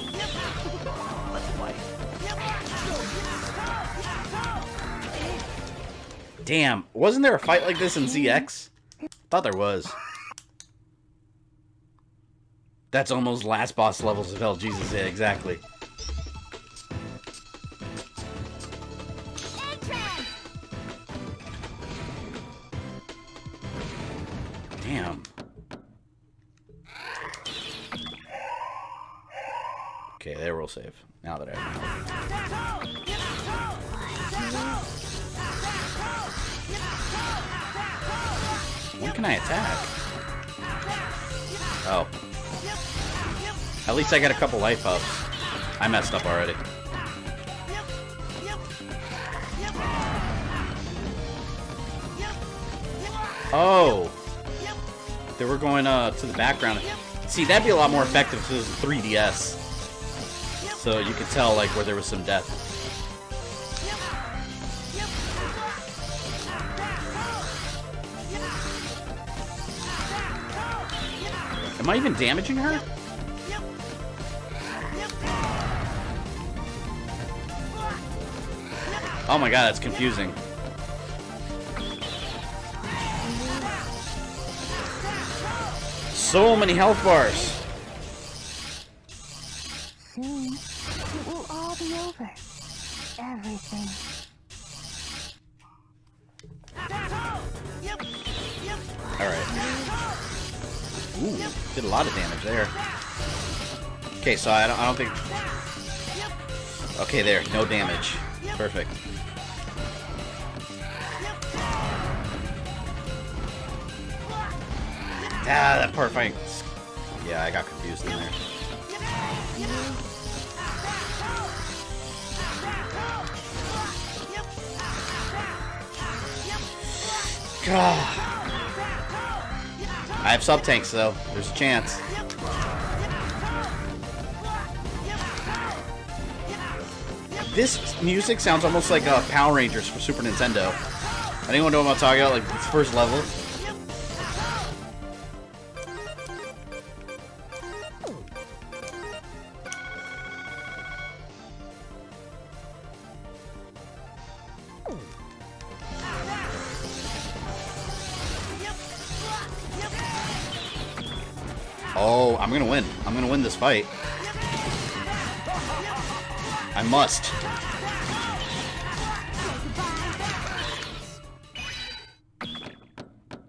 Damn, wasn't there a fight like this in ZX? Thought there was. That's almost last boss levels of hell. Jesus, yeah, exactly. Damn. Okay, there we'll save. Now that I have When can I attack? Oh. At least I got a couple life ups. I messed up already. Oh. They were going to the background. See, that'd be a lot more effective if it was 3DS. So you could tell like where there was some death. Am I even damaging her? Oh my god, that's confusing. So many health bars. Soon, it will all be over. Everything. Alright. Ooh, did a lot of damage there. Okay, so I don't think... Okay, there, no damage. Perfect. Ah, that part fight. Yeah, I got confused in there. God. I have sub tanks though. There's a chance. This music sounds almost like Power Rangers for Super Nintendo. Anyone know what I'm talking about? Like its first level? Oh, I'm gonna win. I'm gonna win this fight. I must.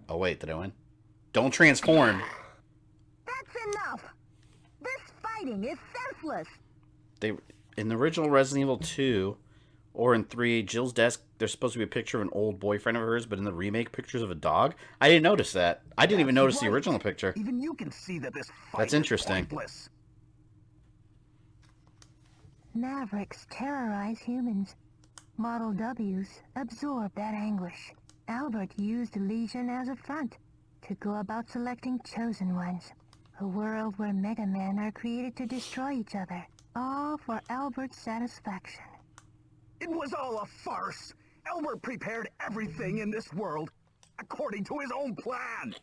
Oh wait, did I win? Don't transform. That's enough! This fighting is senseless! In the original Resident Evil 2 or in 3, Jill's desk, there's supposed to be a picture of an old boyfriend of hers, but in the remake, pictures of a dog? I didn't notice that. I didn't even notice the original picture. Even you can see that this fight That's interesting. is pointless. Mavericks terrorize humans. Model W's absorb that anguish. Albert used Legion as a front to go about selecting chosen ones. A world where Mega Men are created to destroy each other, all for Albert's satisfaction. It was all a farce. Albert prepared everything in this world according to his own plan.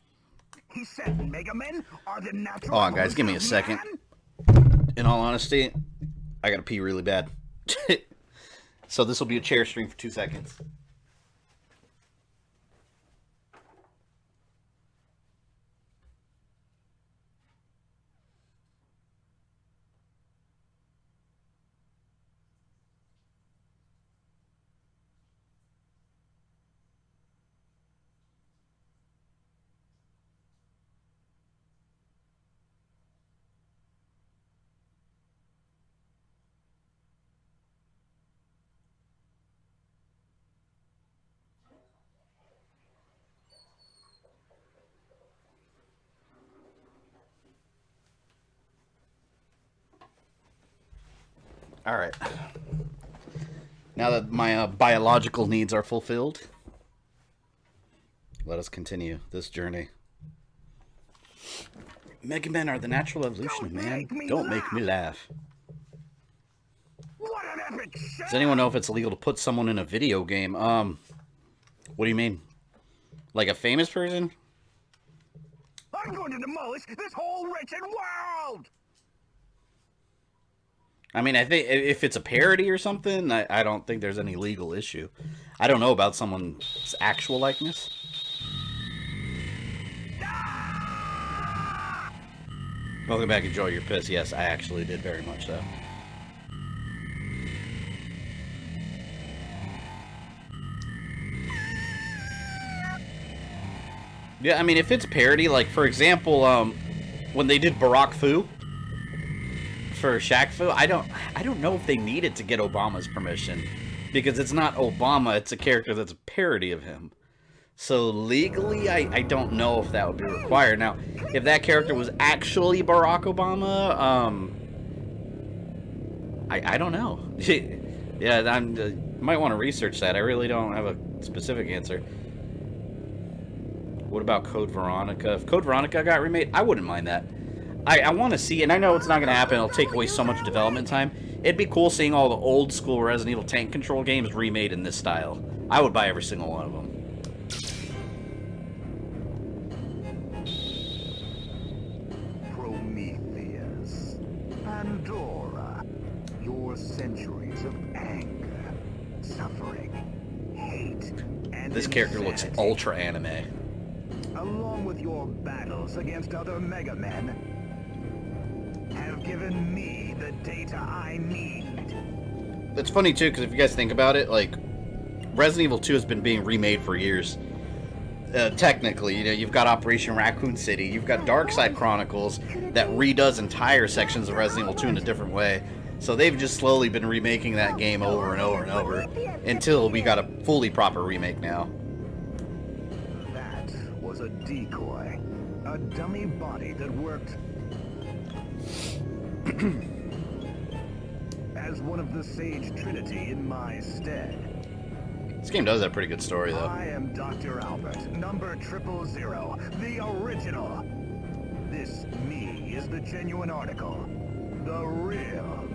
He said Mega Men are the natural. Hold on, guys, give me a second. In all honesty, I gotta pee really bad. So this will be a chair stream for 2 seconds. All right. Now that my biological needs are fulfilled, let us continue this journey. Mega Men are the natural evolution of man. Don't make me laugh. What an epic shot! Does anyone know if it's illegal to put someone in a video game? What do you mean? Like a famous person? I'm going to demolish this whole wretched world! I mean, I think if it's a parody or something, I don't think there's any legal issue. I don't know about someone's actual likeness. Welcome back, enjoy your piss. Yes, I actually did very much so. Yeah, I mean, if it's parody, like, for example, when they did Barack Fu for Shaq Fu, I don't know if they needed to get Obama's permission, because it's not Obama, it's a character that's a parody of him. So legally, I don't know if that would be required. Now, if that character was actually Barack Obama, I don't know. Yeah, might want to research that. I really don't have a specific answer. What about Code Veronica? If Code Veronica got remade, I wouldn't mind that. I want to see, and I know it's not going to happen, it'll take away so much development time. It'd be cool seeing all the old school Resident Evil tank control games remade in this style. I would buy every single one of them. Prometheus, Pandora, your centuries of anger, suffering, hate, and this character looks insanity, ultra anime. along with your battles against other Mega Men, have given me the data I need. It's funny too, because if you guys think about it, like, Resident Evil 2 has been being remade for years. Technically, you know, you've got Operation Raccoon City, you've got Darkside Chronicles that redoes entire sections of Resident Evil 2 in a different way. So they've just slowly been remaking that game over and over and over until we got a fully proper remake now. That was a decoy, a dummy body that worked as one of the Sage Trinity in my stead. This game does have a pretty good story, though. I am Dr. Albert, number 000, the original. This me is the genuine article, the real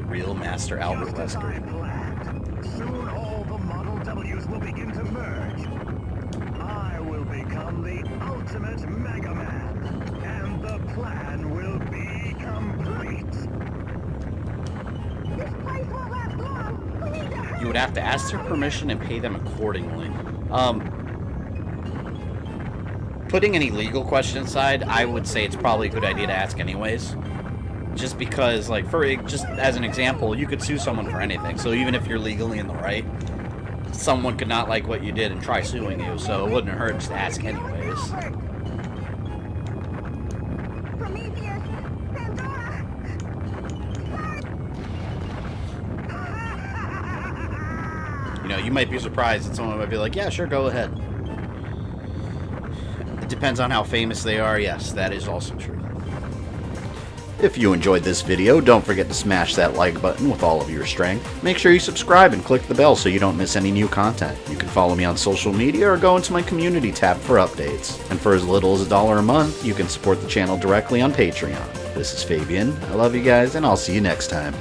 real Master Albert Just as I Wesker. planned, soon all the Model Ws will begin to merge. I will become the ultimate Mega Man, and the plan will be complete. This place won't last long. We need to hurry. You would have to ask their permission and pay them accordingly. Putting any legal question aside, I would say it's probably a good idea to ask anyways. Just because, like, just as an example, you could sue someone for anything. So even if you're legally in the right, someone could not like what you did and try suing you. So it wouldn't hurt just to ask anyways. Prometheus, Pandora. You know, you might be surprised that someone might be like, yeah, sure, go ahead. It depends on how famous they are. Yes, that is also true. If you enjoyed this video, don't forget to smash that like button with all of your strength. Make sure you subscribe and click the bell so you don't miss any new content. You can follow me on social media or go into my community tab for updates. And for as little as $1 a month, you can support the channel directly on Patreon. This is Fabian. I love you guys, and I'll see you next time.